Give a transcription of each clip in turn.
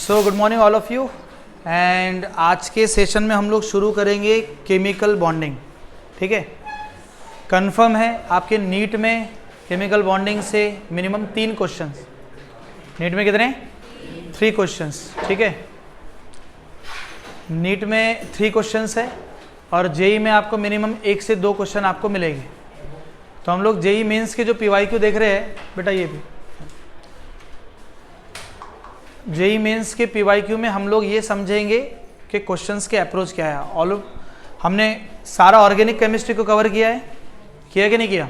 So good morning all of you. And आज के session में हम लोग शुरू करेंगे केमिकल बॉन्डिंग। ठीक है, कंफर्म है आपके नीट में केमिकल बॉन्डिंग से मिनिमम 3 क्वेश्चंस। नीट में कितने? 3 क्वेश्चंस। ठीक है, नीट में 3 क्वेश्चंस है और जेई में आपको मिनिमम 1 से 2 क्वेश्चन आपको मिलेंगे। तो हम लोग जेई मेंस के जो पीवाईक्यू देख रहे हैं बेटा, ये भी जेई मेंस के पीवाईक्यू में हम लोग ये समझेंगे कि क्वेश्चंस के अप्रोच क्या है। ऑल हमने सारा ऑर्गेनिक केमिस्ट्री को कवर किया है, किया कि नहीं किया?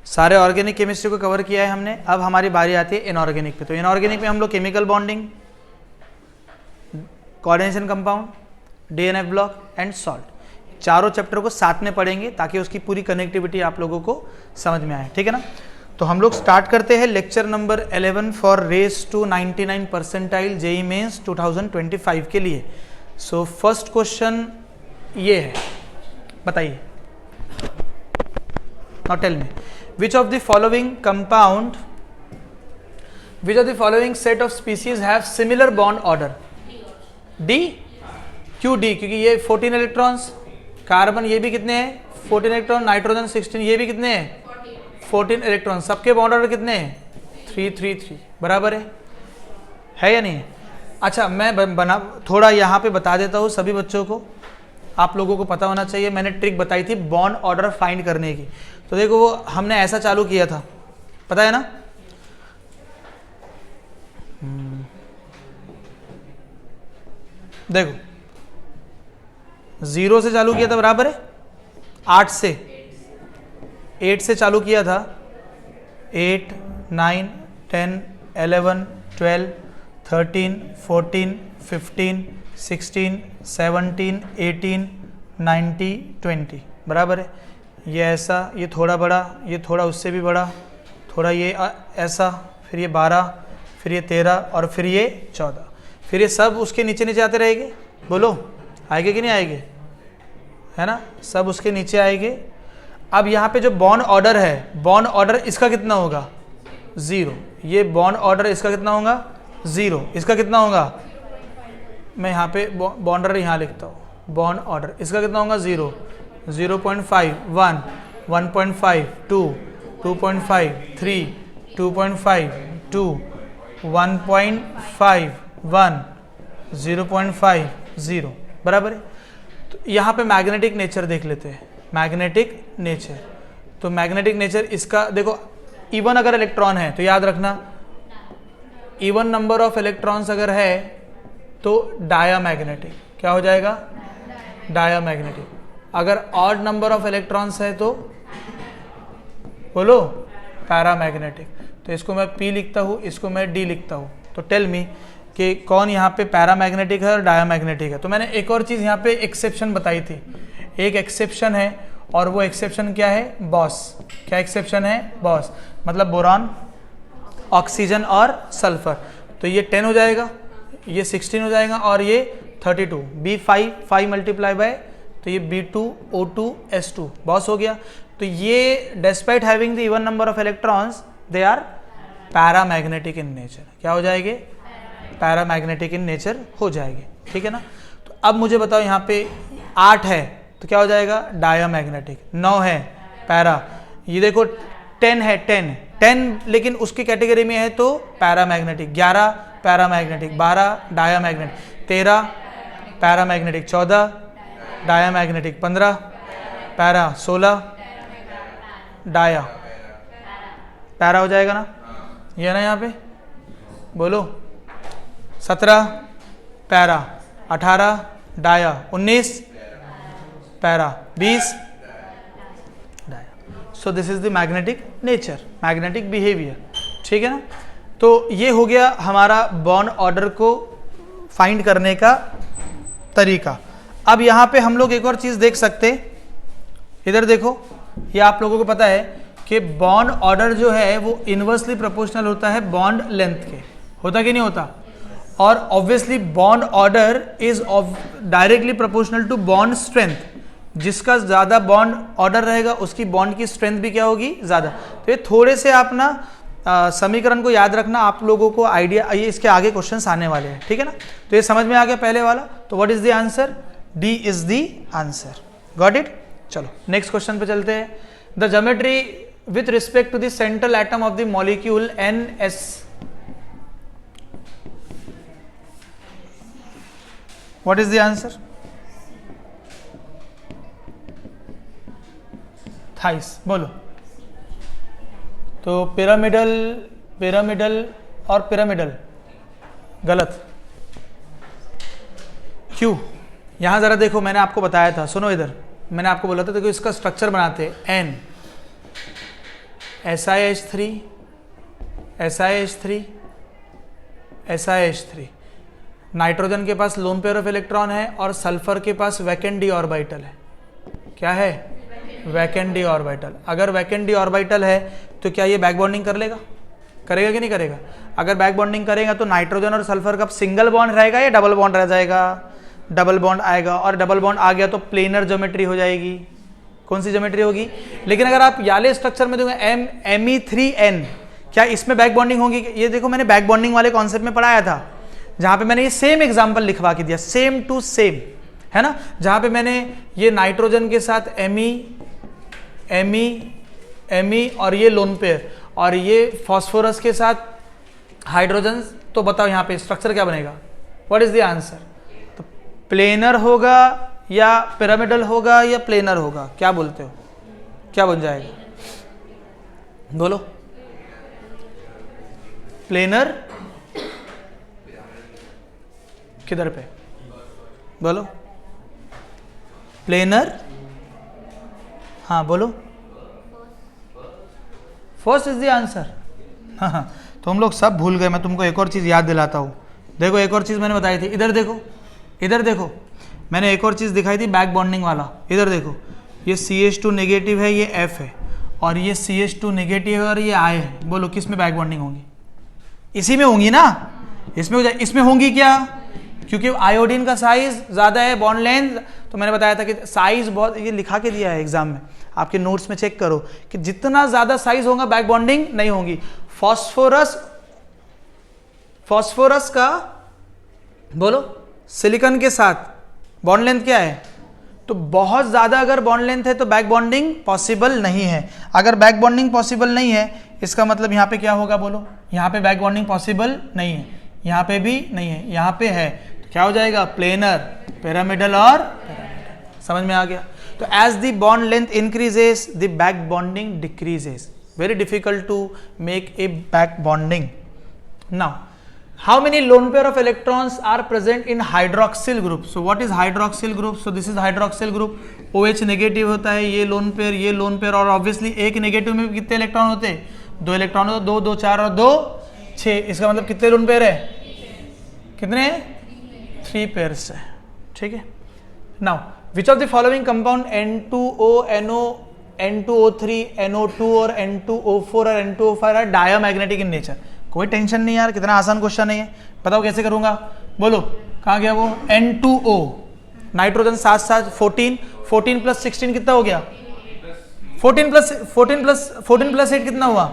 सारे ऑर्गेनिक केमिस्ट्री को कवर किया है हमने। अब हमारी बारी आती है इनऑर्गेनिक पे। तो इनऑर्गेनिक में हम लोग chemical bonding, coordination compound, DNF block and salt, चारों चैप्टर को साथ में पढ़ेंगे ताकि उसकी पूरी कनेक्टिविटी आप लोगों को समझ में आए। ठीक है ना? तो हम लोग स्टार्ट करते हैं lecture number 11 for race to 99 percentile JEE mains 2025 के लिए। सो फर्स्ट क्वेश्चन ये है, बताइए। Now tell me which of the following compound, which of the following set of species have similar bond order? D. क्यों D? क्योंकि ये 14 electrons, carbon ये भी कितने हैं? 14 इलेक्ट्रॉन, नाइट्रोजन 16, ये भी कितने हैं? 14 इलेक्ट्रॉन। सबके बॉन्ड ऑर्डर कितने हैं? 3 3 3, बराबर है या नहीं? अच्छा, मैं बना थोड़ा यहाँ पे बता देता हूँ सभी बच्चों को, आप लोगों को पता होना चाहिए। मैंने ट्रिक बताई थी बॉन्ड ऑर्डर फाइंड करने की। तो देखो वो हमने ऐसा चालू किया था, पता है ना? देखो 0 से चालू किया था, बराबर है 8 से चालू किया था। 8 9 10 11 12 13 14 15 16 17 18 19 20, बराबर है। ये ऐसा, ये थोड़ा बड़ा, ये थोड़ा उससे भी बड़ा, थोड़ा ये ऐसा, फिर ये 12, फिर ये 13 और फिर ये 14। फिर ये सब उसके नीचे नीचे आते रहेंगे। बोलो आएंगे कि नहीं आएंगे? है ना, सब उसके नीचे आएंगे। अब यहाँ पे जो बॉन्ड ऑर्डर है, बॉन्ड ऑर्डर इसका कितना होगा? 0। ये बॉन्ड ऑर्डर इसका कितना होगा? 0। इसका कितना होगा? मैं यहाँ पे बॉन्ड ऑर्डर यहाँ लिखता हूँ। बॉन्ड ऑर्डर इसका कितना होगा? 0, 0.5 1, 1.5 2, 2.5 3, 2.5 2, 1.5 1, 0.5 0, बराबर है। तो यहाँ पे मैग्नेटिक नेचर देख लेते हैं। मैग्नेटिक नेचर, तो मैग्नेटिक नेचर इसका देखो, इवन अगर इलेक्ट्रॉन है तो याद रखना, इवन नंबर ऑफ इलेक्ट्रॉन्स अगर है तो डायामैग्नेटिक। क्या हो जाएगा? डायामैग्नेटिक। अगर ऑड नंबर ऑफ इलेक्ट्रॉन्स है तो बोलो पैरामैग्नेटिक। तो इसको मैं P लिखता हूँ, इसको मैं D लिखता हूँ। तो टेल मी कि कौन यहाँ पे पैरामैग्नेटिक है और डायामैग्नेटिक है। तो मैंने एक और चीज़ यहाँ पे एक्सेप्शन बताई थी। एक एक्सेप्शन है और वो एक्सेप्शन क्या है? बॉस। क्या एक्सेप्शन है? बॉस। मतलब बोरान, ऑक्सीजन और सल्फर। तो ये 10 हो जाएगा, ये 16 हो जाएगा और ये 32। B5 5 मल्टीप्लाई बाय, तो ये B2O2S2 बॉस हो गया। तो ये despite having the even number of electrons they are paramagnetic in nature. क्या हो जाएंगे? पैरामैग्नेटिक इन नेचर हो जाएंगे। ठीक है ना? तो अब मुझे बताओ, यहाँ पे 8 है तो क्या हो जाएगा? डायामैग्नेटिक। 9 है पैरा। ये देखो 10 है, 10 लेकिन उसकी कैटेगरी में है तो paramagnetic. 11 paramagnetic, 12 diamagnetic, 13 paramagnetic, 14 diamagnetic, 15 para, 16 dia. Para हो जाएगा ना, ये ना यहाँ पे बोलो। 17 para, 18 dia, 19 para, 20 dia. So this is the magnetic nature, magnetic behaviour. ठीक है ना? तो ये हो गया हमारा बॉन्ड ऑर्डर को फाइंड करने का तरीका। अब यहाँ पे हम लोग एक और चीज़ देख सकते, इधर देखो, ये आप लोगों को पता है कि बॉन्ड ऑर्डर जो है वो इनवर्सली प्रोपोर्शनल होता है बॉन्ड लेंथ के। होता कि नहीं होता? और obviously bond order is directly proportional to bond strength. जिसका ज़्यादा बॉन्ड ऑर्डर रहेगा उसकी बॉन्ड की स्ट्रेंथ भी क्या होगी? ज़्यादा। तो ये थोड़े से आप ना समीकरण को याद रखना, आप लोगों को आइडिया, ये इसके आगे क्वेश्चंस आने वाले हैं, ठीक है ना। तो ये समझ में आ गया पहले वाला। तो what is the answer? D is the answer. Got it. चलो नेक्स्ट क्वेश्चन पे चलते हैं। The geometry with respect to the central atom of the molecule NS, what is the answer? थाइस। बोलो। तो पिरामिडल, पिरामिडल और पिरामिडल गलत। क्यों? यहां जरा देखो, मैंने आपको बताया था, सुनो इधर, मैंने आपको बोला था देखो इसका स्ट्रक्चर बनाते N SiH3 SiH3 SiH3। Nitrogen के पास लोन पेयर ऑफ इलेक्ट्रॉन है और सल्फर के पास वैकेंट डी ऑर्बिटल है। क्या है? Vacant D orbital. अगर वैकेंट डी ऑर्बिटल है तो क्या ये बैक बॉन्डिंग कर लेगा? करेगा कि नहीं करेगा? अगर बैक बॉन्डिंग करेगा तो नाइट्रोजन और सल्फर का सिंगल बॉन्ड रहेगा या डबल बॉन्ड रह जाएगा? डबल बॉन्ड आएगा, और डबल बॉन्ड आ गया तो प्लेनर ज्योमेट्री हो जाएगी। कौन सी ज्योमेट्री होगी? लेकिन अगर आप याले स्ट्रक्चर में दोगे Me3N, क्या इसमें बैक बॉन्डिंग होगी? ये देखो मैंने बैक बॉन्डिंग वाले कॉन्सेप्ट में पढ़ाया था, जहां पे मैंने ये सेम एग्जांपल लिखवा के दिया, सेम टू सेम, है ना। जहां पे मैंने ये नाइट्रोजन के साथ Me और ये लोन पेयर, और ये फॉस्फोरस के साथ हाइड्रोजन। तो बताओ यहाँ पे स्ट्रक्चर क्या बनेगा? What is the answer? तो प्लेनर होगा या पिरामिडल होगा या प्लेनर होगा? क्या बोलते हो? क्या बन जाएगा? बोलो। प्लेनर किधर पे? बोलो। प्लेनर, हाँ बोलो। First is the answer. हाँ, तो हम लोग सब भूल गए। मैं तुमको एक और चीज़ याद दिलाता हूँ। देखो एक और चीज़ मैंने बताई थी, इधर देखो, इधर देखो, मैंने एक और चीज़ दिखाई थी बैक बॉन्डिंग वाला। इधर देखो, ये CH2 नेगेटिव है, ये F है, और ये CH2 नेगेटिव है और ये I है। बोलो किस में बैक बॉन्डिंग होगी? इसी में होंगी ना। इसमें होंगी क्या? क्योंकि आयोडीन का साइज ज़्यादा है, बॉन्ड लेंथ। तो मैंने बताया था कि साइज बहुत, ये लिखा के दिया है एग्जाम में, आपके नोट्स में चेक करो कि जितना ज़्यादा साइज होगा बैक बॉन्डिंग नहीं होगी। फॉस्फोरस का बोलो सिलिकॉन के साथ बॉन्ड लेंथ क्या है? तो बहुत ज़्यादा अगर बॉन्ड लेंथ है तो बैक बॉन्डिंग पॉसिबल नहीं है। अगर बैक बॉन्डिंग पॉसिबल नहीं है, इसका मतलब यहाँ पे क्या होगा? बोलो। यहाँ पे बैक बॉन्डिंग पॉसिबल नहीं है, यहाँ पे भी नहीं है, यहाँ पे है, तो क्या हो जाएगा? प्लेनर, पिरामिडल और पिरामिडल। समझ में आ गया? तो as the bond length increases the back bonding decreases. Very difficult to make a back bonding. Now how many lone pair of electrons are present in hydroxyl group? So what is hydroxyl group? So this is hydroxyl group. OH negative होता है, ये lone pair, ये lone pair, और obviously एक negative में कितने electron होते हैं? 2 इलेक्ट्रॉन होते, 2 2 4 और 2 6। इसका मतलब कितने लोन पेयर है? कितने? 3 पेयर्स है, ठीक है। Now which of the following compound N2O, NO, N2O3, NO2 और N2O4 और N2O5 are diamagnetic in nature? कोई टेंशन नहीं यार, कितना आसान क्वेश्चन है ये। बताओ कैसे करूंगा? बोलो। कहाँ गया वो? N2O, नाइट्रोजन साथ साथ 14 प्लस 16 कितना हो गया? 14 प्लस 8 कितना हुआ?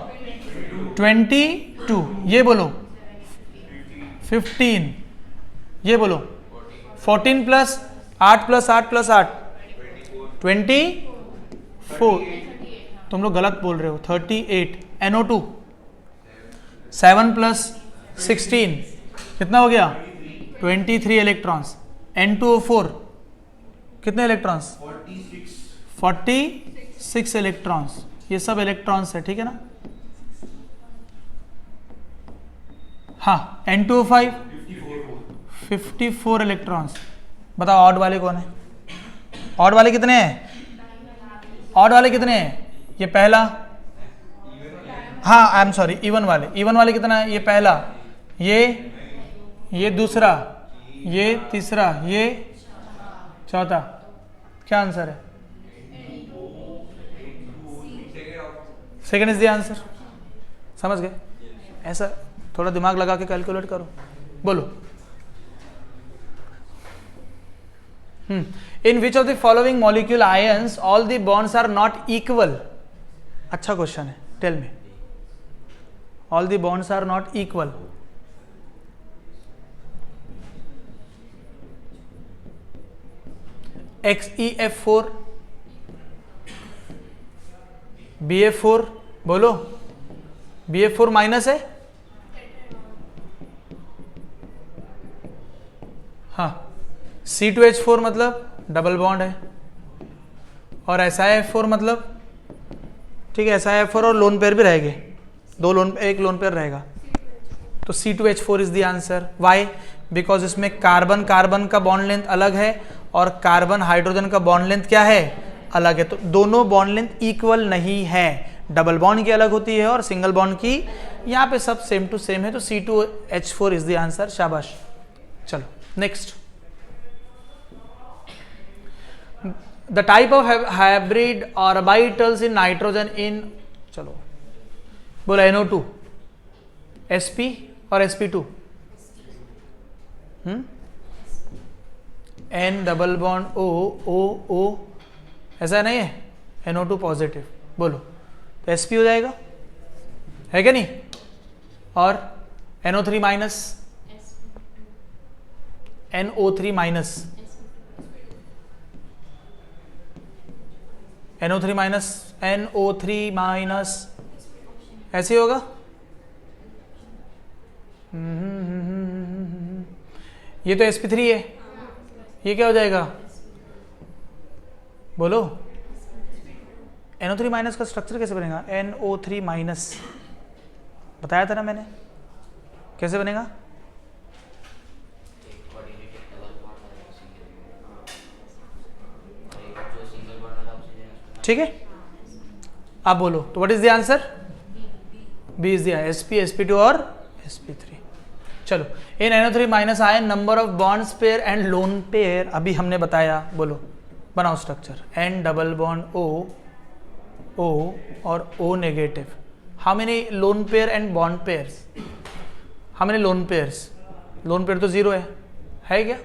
22। ये बोलो 15। ये बोलो 14 प्लस 8 प्लस 8 प्लस 8 24। तुम लोग गलत बोल रहे हो। 38। NO2 7 प्लस 16 कितना हो गया? 23 इलेक्ट्रॉन्स। N2O4 कितने इलेक्ट्रॉन्स? 46 इलेक्ट्रॉन्स। ये सब इलेक्ट्रॉन्स है, ठीक है ना। हाँ, N2O5 54 इलेक्ट्रॉन्स। बताओ ऑड वाले कौन है? ऑड वाले कितने हैं? ऑड वाले कितने हैं? ये पहला, हाँ आई एम सॉरी, इवन वाले कितना है? ये पहला, ये दूसरा, ये तीसरा, ये चौथा। क्या आंसर है? Second is the answer. समझ गए? ऐसा थोड़ा दिमाग लगा के कैलकुलेट करो। बोलो। In which of the following molecule ions all the bonds are not equal? अच्छा क्वेश्चन है, tell me all the bonds are not equal. XeF4 BF4 बोलो, BF4 माइनस है, हाँ। C2H4 मतलब डबल बॉन्ड है, और SiF4 मतलब, ठीक है, SiF4 और लोन पेयर भी रहेंगे, एक लोन पेयर रहेगा, तो C2H4 is the answer. Why? Because इसमें कार्बन कार्बन का बॉन्ड लेंथ अलग है और कार्बन हाइड्रोजन का बॉन्ड लेंथ क्या है, अलग है, तो दोनों बॉन्ड लेंथ इक्वल नहीं है, डबल बॉन्ड की अलग होती है और सिंगल बॉन्ड की, यहाँ पे सब सेम टू सेम है, तो C2H4 इज द आंसर। शाबाश। चलो next, the type of hybrid orbitals in nitrogen in, चलो बोलो NO2, sp और sp2, N double bond O O O, ऐसा नहीं है, NO2 पॉजिटिव, बोलो तो sp हो जाएगा, है क्या नहीं, और NO3 minus, NO3 minus, NO3 minus, NO3 minus, ऐसे होगा, ये तो sp3 है, ये क्या हो जाएगा, बोलो NO3 माइनस का स्ट्रक्चर कैसे बनेगा, NO3 माइनस, बताया था ना मैंने, कैसे बनेगा, ठीक है, आप बोलो, तो what is the answer, B is the sp, sp2 और sp3। चलो, in NO3 minus ion number of bonds pair and lone pair, अभी हमने बताया, बोलो बनाओ structure, N double bond O O और O negative, how many lone pair and bond pairs, how many lone pairs, lone pair तो 0 है क्या,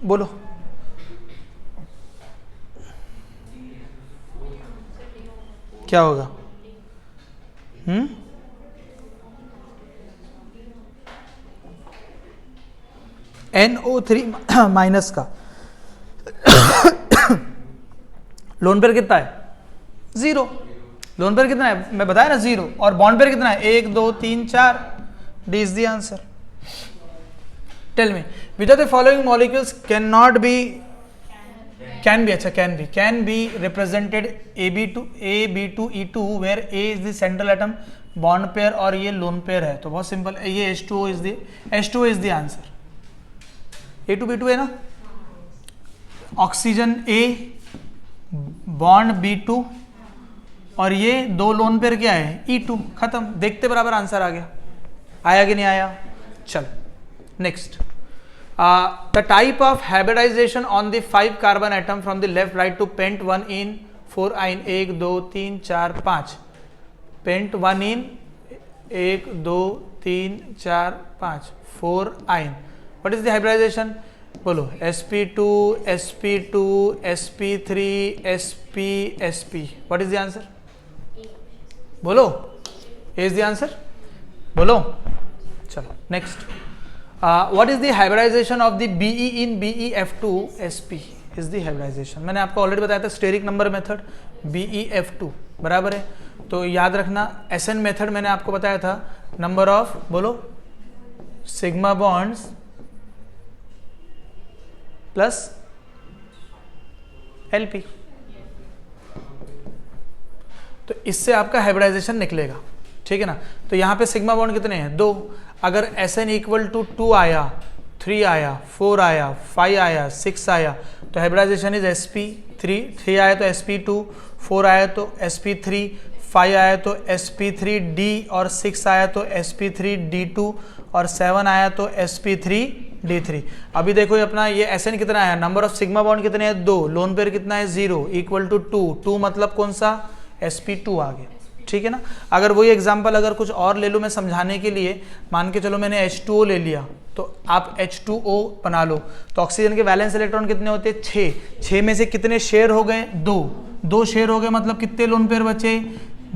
बोलो, क्या होगा, NO3 माइनस का लोन पेयर कितना है, 0, लोन पेयर कितना है, मैं बताया ना 0, और बॉन्ड पेयर कितना है, 1 2 3 4, D is the answer. Tell me, which of the following molecules cannot be, can be, अच्छा can be represented AB2E2 where A is the central atom bond pair और ये लोन पेयर है, तो बहुत simple, ये H2O is the answer, A2B2 है ना, oxygen A bond B2 और ये दो लोन पेयर क्या है, E2, खत्म, देखते बराबर आंसर आ गया, आया कि नहीं आया। चल next, the type of hybridization on the 5 carbon atom from the left right to pent 1 in 4 ine, 1 2 3 4 5, pent 1 in 1 2 3 4 5 4 ine, what is the hybridization, बोलो sp2 sp2 sp3 sp sp, what is the answer, बोलो, A is the answer, बोलो। चलो next, what is the hybridization of the BE in BeF2 sp is the hybridization, मैंने आपको already बताया था steric number method, BeF2 बराबर है, तो याद रखना SN मेथड मैंने आपको बताया था, नंबर ऑफ, बोलो सिग्मा बॉन्ड्स प्लस LP, तो इससे आपका हाइब्रिडाइजेशन निकलेगा, ठीक है ना, तो यहाँ पे सिग्मा बॉन्ड कितने हैं, 2, अगर SN इक्वल टू 2 आया, 3 आया, 4 आया, 5 आया, 6 आया, तो हाइब्रिडाइजेशन इज sp3, 3 आया तो sp2, 4 आया तो sp3, 5 आया तो sp3d और 6 आया तो sp3d2 और 7 आया तो sp3d3। अभी देखो ये अपना ये SN कितना है, नंबर ऑफ सिग्मा बॉन्ड कितने हैं, 2, लोन पेयर कितना है, 0, इक्वल टू 2, 2 मतलब कौन सा, sp2 आ गया, ठीक है ना। अगर वही एग्जांपल अगर कुछ और ले लूँ मैं समझाने के लिए, मान के चलो मैंने H2O ले लिया, तो आप H2O बना लो, तो ऑक्सीजन के वैलेंस इलेक्ट्रॉन कितने होते हैं 6, 6 में से कितने शेयर हो गए 2 शेयर हो गए, मतलब कितने लोन पेयर बचे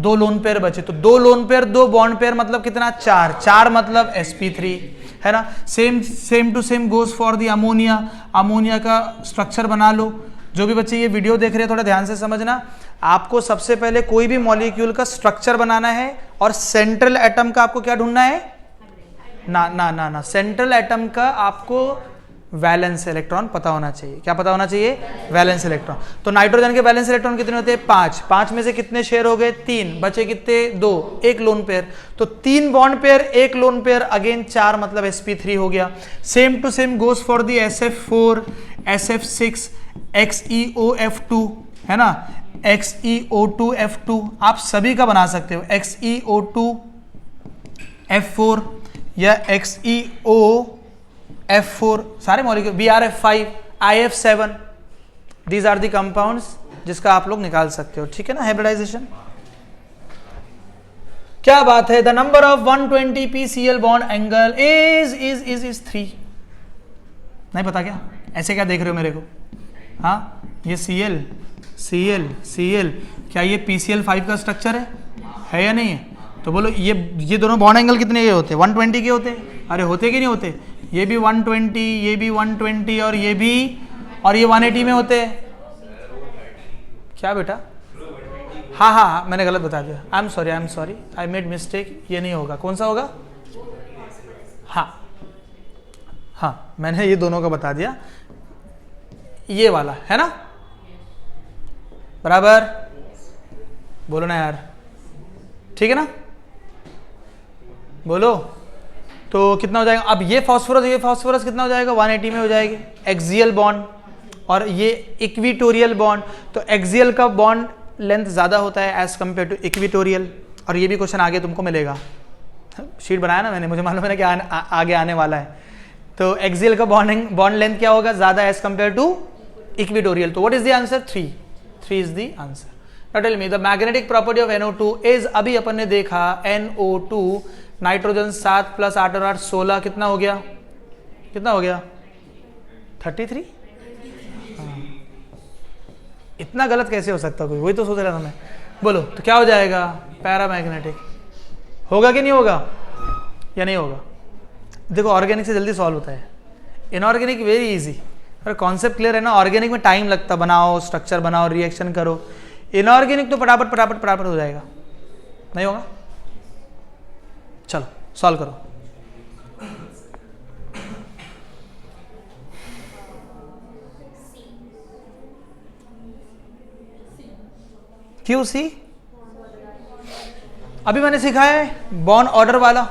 2 लोन पेयर बचे, तो 2 लोन पेयर 2 बॉन्ड पेयर मतलब कितना 4 मतलब sp3 है ना। Same to same goes for the ammonia, ammonia का स्ट्रक्चर बना लो। जो भी बच्चे ये वीडियो देख रहे हैं थोड़ा ध्यान से समझना, आपको सबसे पहले कोई भी मॉलिक्यूल का स्ट्रक्चर बनाना है और सेंट्रल एटम का आपको क्या ढूंढना है ना सेंट्रल एटम का आपको वैलेंस इलेक्ट्रॉन पता होना चाहिए। क्या पता होना चाहिए? Valence electron. तो नाइट्रोजन के वैलेंस इलेक्ट्रॉन कितने होते हैं 5 में से कितने शेयर हो गए 3, बचे कितने 2, 1 लोन पेयर, तो 3 bond pair 1 lone pair, again 4 मतलब sp3 हो गया। Same to same goes for the SF4, SF6, XeOF2 है ना, XeO2F2 आप सभी का बना सकते हो, XeO2F4 या XeOF4 सारे molecule, BrF5, IF7, these are the compounds जिसका आप लोग निकाल सकते हो, ठीक है ना। हाइब्रिडाइजेशन क्या बात है। The number of 120 PCl bond angle is 3। नहीं पता क्या? ऐसे क्या देख रहे हो मेरे को? हाँ, ये Cl क्या ये PCl5 का स्ट्रक्चर है या नहीं है? तो बोलो ये दोनों बॉन्ड एंगल कितने के होते हैं 120 के होते हैं? अरे होते कि नहीं होते? ये भी 120, ये भी 120 और ये 180 में होते हैं। क्या बेटा? हाँ मैंने गलत बता दिया, आई am sorry I made mistake. ये नहीं होगा, कौन सा होगा? हाँ मैंने ये दोनों का बता दिया, ये वाला है ना, बराबर बोलो ना यार, ठीक है ना, बोलो। तो कितना हो जाएगा अब ये फास्फोरस कितना हो जाएगा 180 में हो जाएगी, एक्सियल बॉन्ड, और ये इक्विटोरियल बॉन्ड। तो एक्सियल का बॉन्ड लेंथ ज़्यादा होता है एज कम्पेयर टू इक्विटोरियल, और ये भी क्वेश्चन आगे तुमको मिलेगा, शीट बनाया ना मैंने, मुझे मालूम है ना कि आगे आने वाला है। तो एक्सियल का बॉन्ड लेंथ क्या होगा ज़्यादा एज कम्पेयर टू इक्विटोरियल। तो what is the answer? 3 is the answer. Now tell me the magnetic property of NO2 is, अभी अपन ने देखा NO2 नाइट्रोजन 7 + 8 और 8 16 कितना हो गया 33। इतना गलत कैसे हो सकता कोई? वही तो सोच रहा था मैं। बोलो तो क्या हो जाएगा? पैरामैग्नेटिक। होगा कि नहीं होगा या नहीं होगा? देखो ऑर्गेनिक से जल्दी सॉल्व होता है, इनऑर्गेनिक वेरी इजी। अरे कॉन्सेप्ट क्लियर है ना? ऑर्गेनिक में टाइम लगता, बनाओ स्ट्रक्चर बनाओ रिएक्शन करो। इनऑर्गेनिक तो फटाफट हो जाएगा। नहीं होगा? चलो सॉल्व करो। क्यों सी? अभी मैंने सिखाया है बॉन्ड ऑर्डर वाला।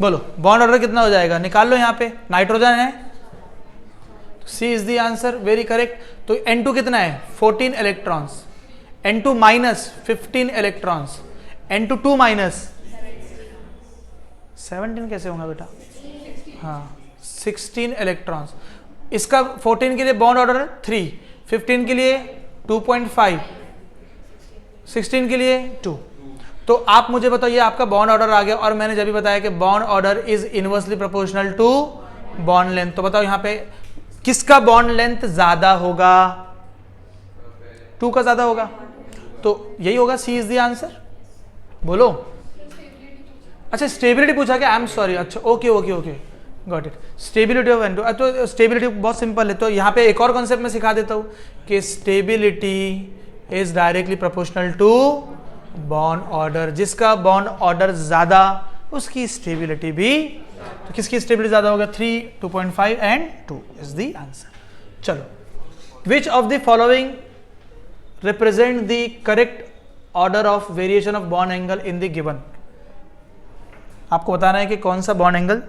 बोलो बॉन्ड ऑर्डर कितना हो जाएगा? निकाल लो, यहाँ पे नाइट्रोजन है, C is the answer, very correct. तो N2 कितना है 14 electrons, N2 minus 15 electrons, N2 2 minus 17 कैसे होगा बेटा? हाँ 16 इलेक्ट्रॉन्स। इसका 14 के लिए बॉन्ड ऑर्डर 3, 15 के लिए 2.5, 16 के लिए 2। तो आप मुझे बताइए आपका बॉन्ड ऑर्डर आ गया, और मैंने जब भी बताया कि bond order is inversely proportional to bond length. तो बताओ यहाँ पे किसका बॉन्ड लेंथ ज्यादा होगा? 2 का ज्यादा होगा, तो यही होगा, सी इज द आंसर। बोलो। अच्छा स्टेबिलिटी पूछा क्या? I am sorry. अच्छा okay got it. Stability of N2, तो स्टेबिलिटी बहुत सिंपल है। तो यहाँ पे एक और कॉन्सेप्ट मैं सिखा देता हूँ कि stability is directly proportional to bond order. जिसका बॉन्ड ऑर्डर ज्यादा उसकी स्टेबिलिटी भी, तो किसकी स्टेबिलिटी ज्यादा होगा? 3, 2.5 एंड 2 इज द आंसर। चलो, which of the following represent the correct order of variation of bond angle in the given. आपको बताना है कि कौन सा बॉन्ड एंगल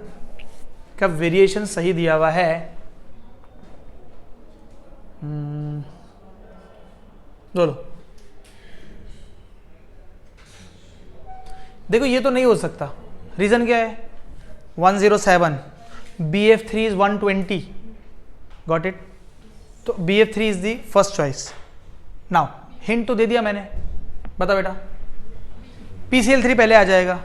का वेरिएशन सही दिया हुआ है। बोलो। देखो ये तो नहीं हो सकता, रीजन क्या है? 107, BF3 इज 120, गॉट इट। तो BF3 is the first choice. Now hint तो दे दिया मैंने, बता बेटा। PCl3 पहले आ जाएगा,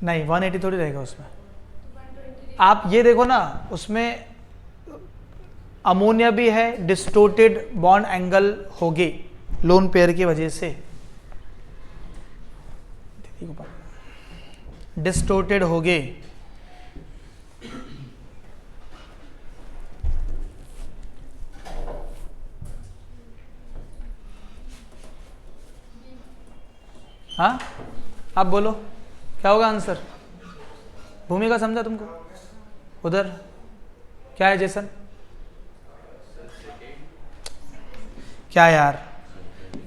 नहीं 180 थोड़ी रहेगा उसमें। आप ये देखो ना, उसमें अमोनिया भी है, डिस्टोर्टेड बॉन्ड एंगल होगी लोन पेयर की वजह से, डिस्टोर्टेड होगे। हाँ, आप बोलो क्या होगा आंसर? भूमिका समझा तुमको? उधर क्या है जेसन? क्या यार,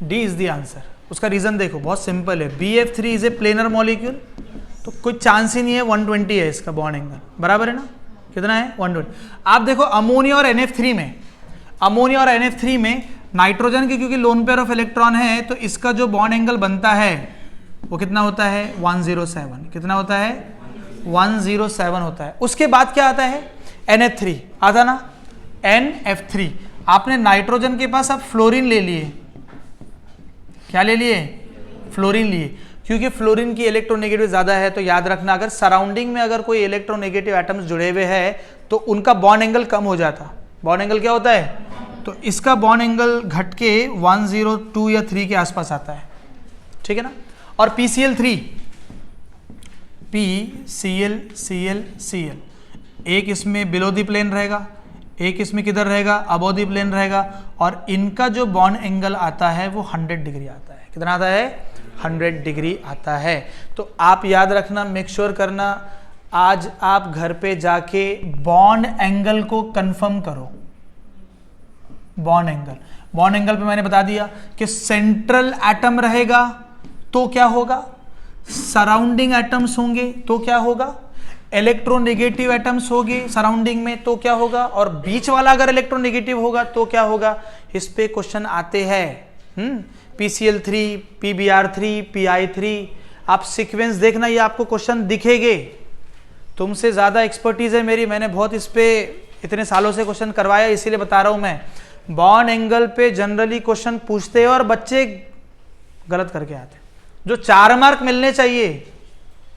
डी इज द आंसर। उसका रीजन देखो, बहुत सिंपल है। BF3 is a planar molecule, तो कोई चांस ही नहीं है, 120 है इसका बॉन्ड एंगल, बराबर है ना? कितना है? 120। आप देखो अमोनिया और NF3 में, अमोनिया और NF3 में नाइट्रोजन की क्योंकि लोन पेयर ऑफ इलेक्ट्रॉन है, तो इसका जो बॉन्ड एंगल बनता है वो कितना होता है? 107। कितना होता है? 107 होता है। उसके बाद क्या आता है? NH3 आता ना, NF3। आपने नाइट्रोजन के पास अब फ्लोरीन ले लिए, क्या ले लिए? फ्लोरीन लिए, क्योंकि फ्लोरीन की इलेक्ट्रोनेगेटिव ज्यादा है। तो याद रखना, अगर सराउंडिंग में अगर कोई इलेक्ट्रोनेगेटिव एटम्स जुड़े हुए हैं तो उनका बॉन्ड एंगल कम हो जाता। बॉन्ड एंगल क्या होता है? तो इसका बॉन्ड एंगल घट के 102 या 3 के आसपास आता है, ठीक है ना? और PCl3, PCl, एक इसमें बिलो दी प्लेन रहेगा, एक इसमें किधर रहेगा? अबो दी प्लेन रहेगा, और इनका जो बॉन्ड एंगल आता है वो 100 डिग्री आता है। कितना आता है? 100 डिग्री आता है। तो आप याद रखना, मेक श्योर करना, आज आप घर पे जाके बॉन्ड एंगल को कंफर्म करो। बॉन्ड एंगल पे मैंने बता दिया कि सेंट्रल एटम रहेगा तो क्या होगा? सराउंडिंग एटम्स होंगे तो क्या होगा? इलेक्ट्रोनेगेटिव एटम्स होंगे सराउंडिंग में तो क्या होगा? और बीच वाला अगर इलेक्ट्रोनेगेटिव होगा तो क्या होगा? इस पे क्वेश्चन आते हैं। PCl3, PBr3, Pi3, आप सीक्वेंस देखना, ये आपको क्वेश्चन दिखेंगे। तुमसे ज्यादा एक्सपर्टीज है मेरी, मैंने बहुत इस पे इतने सालों से क्वेश्चन करवाया, इसीलिए बता रहा हूं मैं। बॉन्ड एंगल पे जनरली क्वेश्चन पूछते हैं और बच्चे गलत करके आते हैं। जो 4 मार्क मिलने चाहिए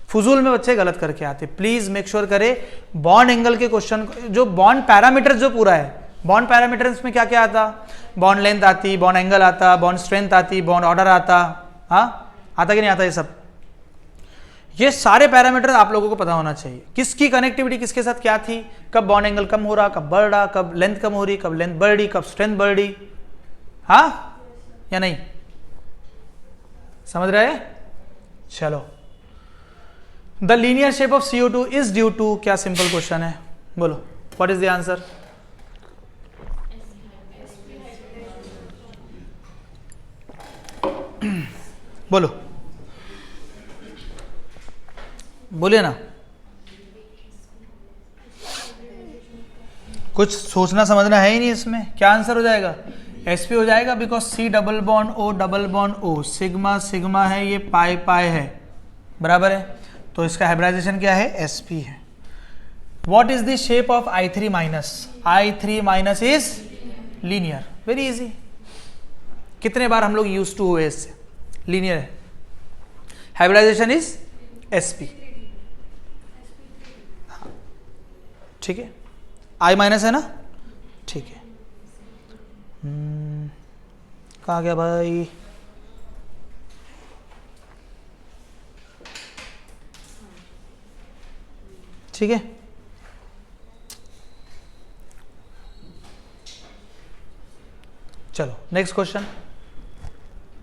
फुजूल में बच्चे गलत करके आते। प्लीज मेक श्योर करें बॉन्ड एंगल के क्वेश्चन, जो बॉन्ड पैरामीटर्स जो पूरा है, बॉन्ड पैरामीटर्स में क्या क्या आता? बॉन्ड लेंथ आती, बॉन्ड एंगल आता, बॉन्ड स्ट्रेंथ आती, बॉन्ड ऑर्डर आता। हाँ, आता कि नहीं आता? ये सब, ये सारे पैरामीटर आप लोगों को पता होना चाहिए। किसकी कनेक्टिविटी किसके साथ क्या थी, कब बॉन्ड एंगल कम हो रहा, कब बढ़ रहा, कब लेंथ कम हो रही, कब लेंथ बढ़ रही, कब स्ट्रेंथ बढ़ रही। हाँ या नहीं? समझ रहे? चलो, the linear shape of CO2 is due to, क्या सिंपल क्वेश्चन है, बोलो व्हाट इज द आंसर? बोलो, बोलिए ना, कुछ सोचना समझना है ही नहीं इसमें। क्या आंसर हो जाएगा? sp हो जाएगा, because C double bond O, sigma sigma है, ये पाई पाई है, बराबर है। तो इसका हाइब्रिडाइजेशन क्या है? sp है। What is the shape of I3 minus? I3 minus is linear, very easy. कितने बार हम लोग यूज टू हुए इससे? लीनियर है। हाइब्रिडाइजेशन इज sp, ठीक है। I माइनस है ना, ठीक है। कहाँ गया भाई? ठीक है, चलो नेक्स्ट क्वेश्चन।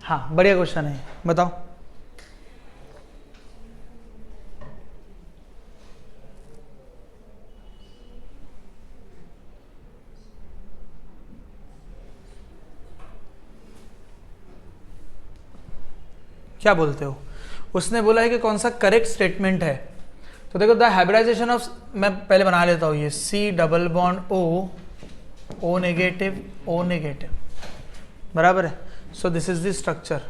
हाँ, बढ़िया क्वेश्चन है, बताओ। क्या बोलते हो? उसने बोला है कि कौन सा करेक्ट स्टेटमेंट है। तो देखो, द हाइब्रिडाइजेशन ऑफ, मैं पहले बना लेता हूँ ये, C double bond O negative, O negative, बराबर है। So this is the structure.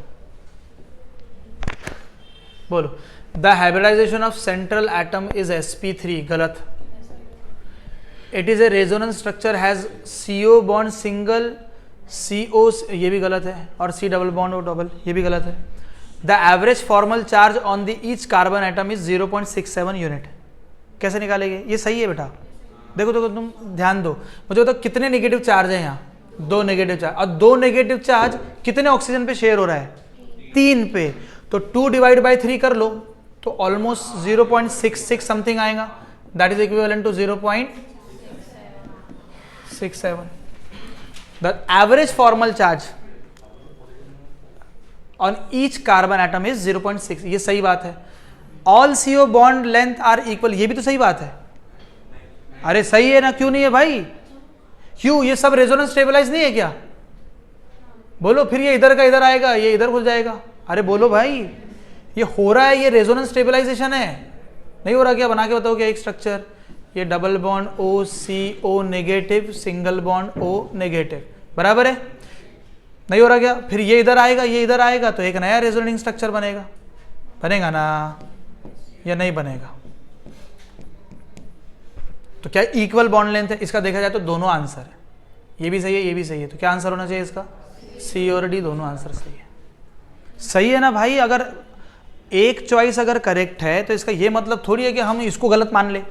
बोलो, the hybridisation of central atom is sp3, गलत। It is a resonance structure, has CO bond single, CO ये भी गलत है, और C double bond O double ये भी गलत है। The average formal charge on the each carbon atom is 0.67 unit. कैसे निकालेंगे? ये सही है बेटा, देखो देखो तुम ध्यान दो, मुझे बताओ कितने नेगेटिव चार्ज है यहाँ? 2 नेगेटिव चार्ज, और 2 नेगेटिव चार्ज कितने ऑक्सीजन पे शेयर हो रहा है? 3 पे। तो 2 डिवाइड बाई 3 कर लो तो ऑलमोस्ट 0.66 समथिंग आएगा, that is equivalent to 0.67। The average formal charge on each carbon atom is 0.6, ये सही बात है। All CO bond length are equal, ये भी तो सही बात है। अरे सही है ना, क्यों नहीं है भाई? क्यों? ये सब रेजोनेंस स्टेबलाइज नहीं है क्या? बोलो। फिर ये इधर का इधर आएगा, ये इधर घुस जाएगा। अरे बोलो भाई, ये हो रहा है, ये रेजोनेंस स्टेबलाइजेशन है। नहीं हो रहा क्या? बना के बताओ क्या एक स्ट्रक्चर, ये double bond OCO negative, single bond O negative, बराबर है? नहीं हो रहा क्या? फिर ये इधर आएगा, ये इधर आएगा, तो एक नया रेजोनेटिंग स्ट्रक्चर बनेगा। बनेगा ना, या नहीं बनेगा? तो क्या इक्वल बॉन्ड लेंथ है? इसका देखा जाए तो दोनों आंसर है, ये भी सही है, ये भी सही है। तो क्या आंसर होना चाहिए इसका? C और D दोनों आंसर सही है। सही है ना भाई? अगर एक चॉइस अगर करेक्ट है तो इसका ये मतलब थोड़ी है कि हम इसको गलत मान ले।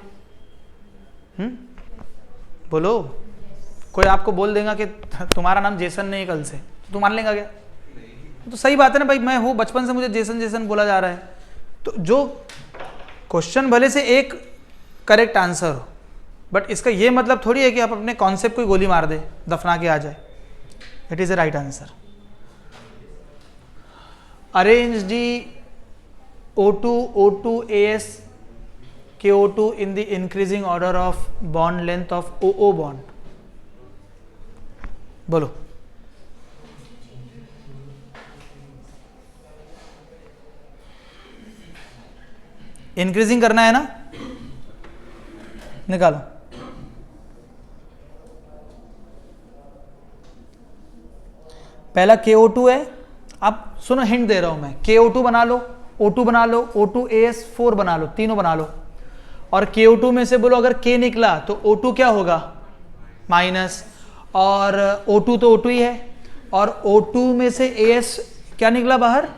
बोलो। कोई आपको बोल देगा कि तुम्हारा नाम जेसन नहीं है कल से, तो मान लेगा क्या? तो सही बात है ना भाई, मैं हूँ, बचपन से मुझे जेसन जेसन बोला जा रहा है। तो जो क्वेश्चन भले से एक करेक्ट आंसर हो, बट इसका ये मतलब थोड़ी है कि आप अपने कॉन्सेप्ट को गोली मार दे, दफना के आ जाए। It is A right answer. Arrange the O2 O2 AS KO2 in the increasing order of bond length of OO bond. बोलो। इंक्रीजिंग करना है ना, निकालो। पहला KO2 है। अब सुनो, हिंट दे रहा हूं मैं। KO2 बना लो, O2 बना लो, O2 AS4 बना लो, तीनों बना लो। और KO2 में से बोलो अगर K निकला तो O2 क्या होगा? माइनस। और O2 तो O2 ही है, और O2 में से AS क्या निकला बाहर?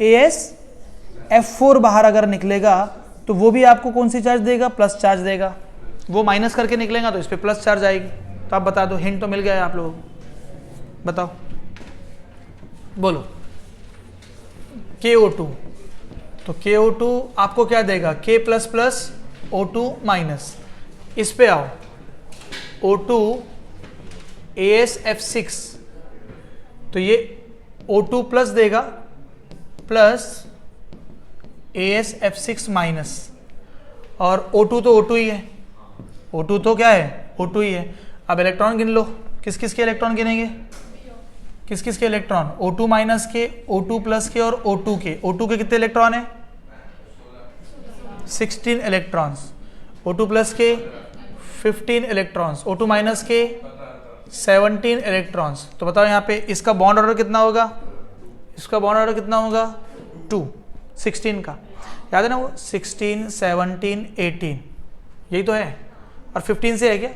AsF4 बाहर अगर निकलेगा तो वो भी आपको कौन सी चार्ज देगा? प्लस चार्ज देगा। वो माइनस करके निकलेगा तो इस पर प्लस चार्ज आएगी। तो आप बता दो, हिंट तो मिल गया है आप लोगों को, बताओ। बोलो। KO2, तो KO2 आपको क्या देगा? K plus plus O2 minus. इस पे आओ, O2 AsF6, तो ये O2 प्लस देगा प्लस AsF6 माइनस, और O2 तो O2 ही है, O2 तो क्या है? O2 ही है। अब इलेक्ट्रॉन गिन लो, किस किस के इलेक्ट्रॉन गिनेंगे? किस किस के इलेक्ट्रॉन? O2 माइनस के, O2 प्लस के और O2 के। O2 के कितने इलेक्ट्रॉन है? 16 इलेक्ट्रॉन्स। O2 प्लस के 15 इलेक्ट्रॉन्स, O2 माइनस के 17 इलेक्ट्रॉन्स। तो बताओ यहाँ पे इसका बॉन्ड ऑर्डर कितना होगा? इसका बॉन्ड ऑर्डर कितना होगा? 2, 16 का, याद है ना वो? 16, 17, 18, यही तो है। और 15 से है क्या?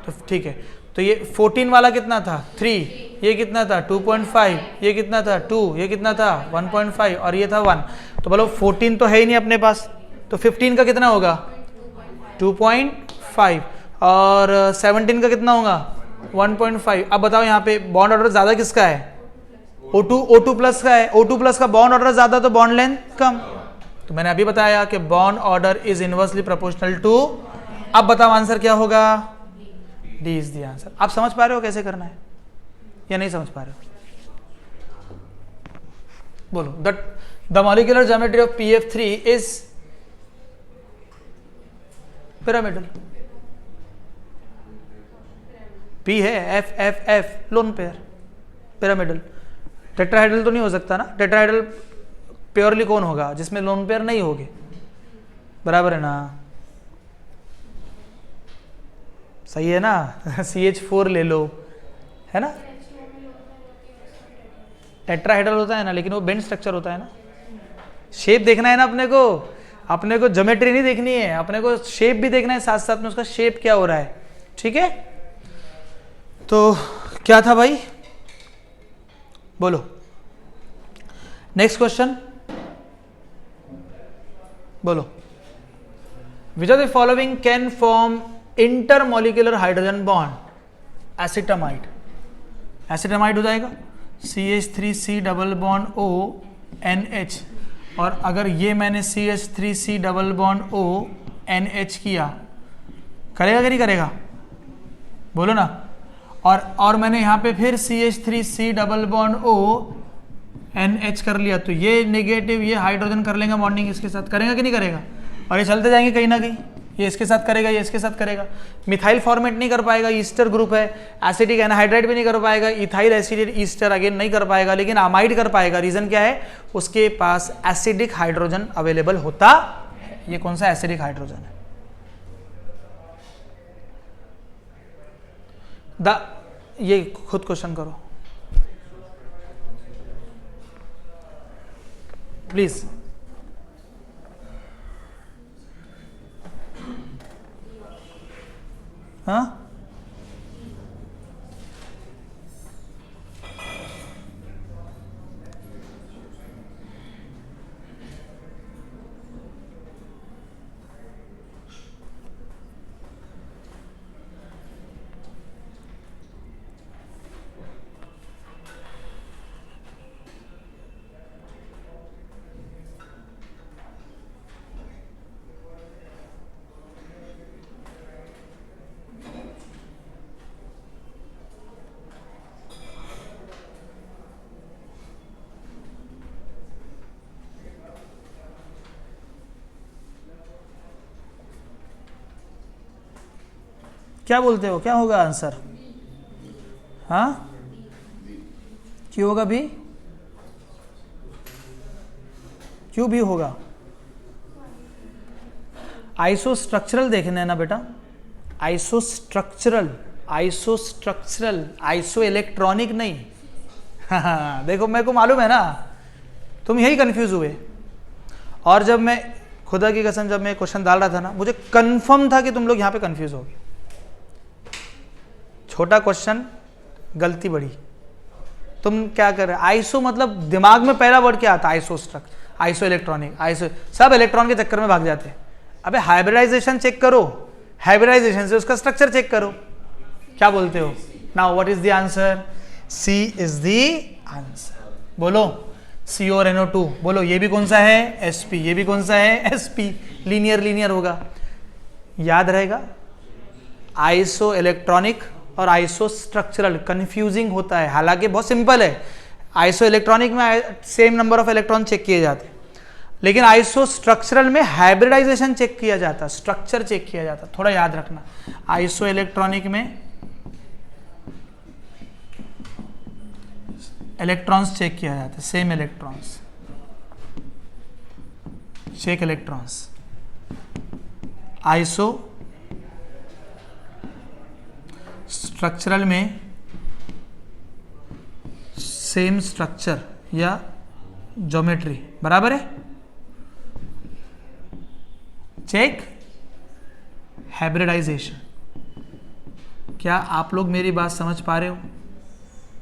तो ठीक है। तो ये 14 वाला कितना था? 3, ये कितना था? 2.5, ये कितना था? 2, ये कितना था? 1.5, और ये था 1। तो बोलो 14 तो है ही नहीं अपने पास, तो 15 का कितना होगा? 2.5, और 17 का कितना होगा? 1.5। अब बताओ यहाँ पे बॉन्ड ऑर्डर ज्यादा किसका है? O2 प्लस का है। O2 प्लस का बॉन्ड ऑर्डर ज्यादा तो बॉन्ड लेंथ कम। तो मैंने अभी बताया कि bond order is inversely proportional to. अब बताओ आंसर क्या होगा? D is the answer. आप समझ पा रहे हो कैसे करना है या नहीं समझ पा रहे हो? बोलो। The molecular geometry of PF3 is pyramidal. P है, F lone pair, pyramidal. Tetrahedral तो नहीं हो सकता ना? टेट्राहेड्रल प्योरली कौन होगा? जिसमें लोन पेयर नहीं होगी, बराबर है ना? सही है ना? CH4 ले लो, है ना? टेट्राहेड्रल होता है ना, लेकिन वो बेंड स्ट्रक्चर होता है ना। शेप देखना है ना अपने को, अपने को ज्योमेट्री नहीं देखनी है, अपने को शेप भी देखना है साथ साथ में, उसका शेप क्या हो रहा है। ठीक है? तो क्या था भाई? बोलो नेक्स्ट क्वेश्चन, बोलो विच of the following can form intermolecular hydrogen bond? Acetamide, acetamide हो जाएगा CH3C double bond O NH, और अगर ये मैंने CH3C double bond O NH किया, करेगा कि नहीं करेगा? बोलो ना। और मैंने यहाँ पे फिर CH3C double bond O NH कर लिया, तो ये नेगेटिव, ये हाइड्रोजन कर लेगा बॉन्डिंग इसके साथ, करेगा कि नहीं करेगा? और ये चलते जाएंगे कहीं ना कहीं, ये इसके साथ करेगा, ये इसके साथ करेगा। मिथाइल फॉर्मेट नहीं कर पाएगा, ईस्टर ग्रुप है। एसिटिक एनहाइड्राइड भी नहीं कर पाएगा, इथाइल एसिड ईस्टर अगेन नहीं कर पाएगा, लेकिन अमाइड कर पाएगा। रीजन क्या है? उसके पास एसिडिक हाइड्रोजन अवेलेबल होता है। ये कौन सा एसिडिक हाइड्रोजन है? ये खुद क्वेश्चन करो प्लीज। हाँ, क्या बोलते हो, क्या होगा आंसर? हाँ, क्यों होगा भी? क्यों भी होगा? आइसोस्ट्रक्चरल देखना है ना बेटा, आइसोस्ट्रक्चरल, आइसोस्ट्रक्चरल, आइसो इलेक्ट्रॉनिक नहीं। हाँ, देखो मेरे को मालूम है ना, तुम यही कंफ्यूज हुए। और जब मैं खुदा की कसम, जब मैं क्वेश्चन डाल रहा था ना, मुझे कंफर्म था कि तुम लोग यहाँ पे कंफ्यूज होगे। छोटा क्वेश्चन, गलती बड़ी। तुम क्या कर रहे? आइसो मतलब दिमाग में पहला वर्ड क्या आता है? Iso structure, iso electronic, iso, सब इलेक्ट्रॉन के चक्कर में भाग जाते हैं। अबे हाइब्रिडाइजेशन चेक करो, हाइब्रिडाइजेशन से उसका स्ट्रक्चर चेक करो। क्या बोलते हो? Now what is the answer? C is the answer. बोलो CO और NO2, बोलो ये भी कौन सा है? SP, ये भी कौन सा है? SP। लीनियर लीनियर होगा, याद रहेगा। आइसो इलेक्ट्रॉनिक और आइसो स्ट्रक्चरल कंफ्यूजिंग होता है, हालांकि बहुत सिंपल है। आइसो इलेक्ट्रॉनिक में same number of electron check किए जाते हैं, लेकिन आइसो स्ट्रक्चरल में हाइब्रिडाइजेशन चेक किया जाता, स्ट्रक्चर चेक किया जाता। थोड़ा याद रखना, आइसो इलेक्ट्रॉनिक में इलेक्ट्रॉन्स चेक किया जाता है, same electrons, check electrons. Isostructural में सेम स्ट्रक्चर या ज्योमेट्री, बराबर है। Check hybridisation. क्या आप लोग मेरी बात समझ पा रहे हो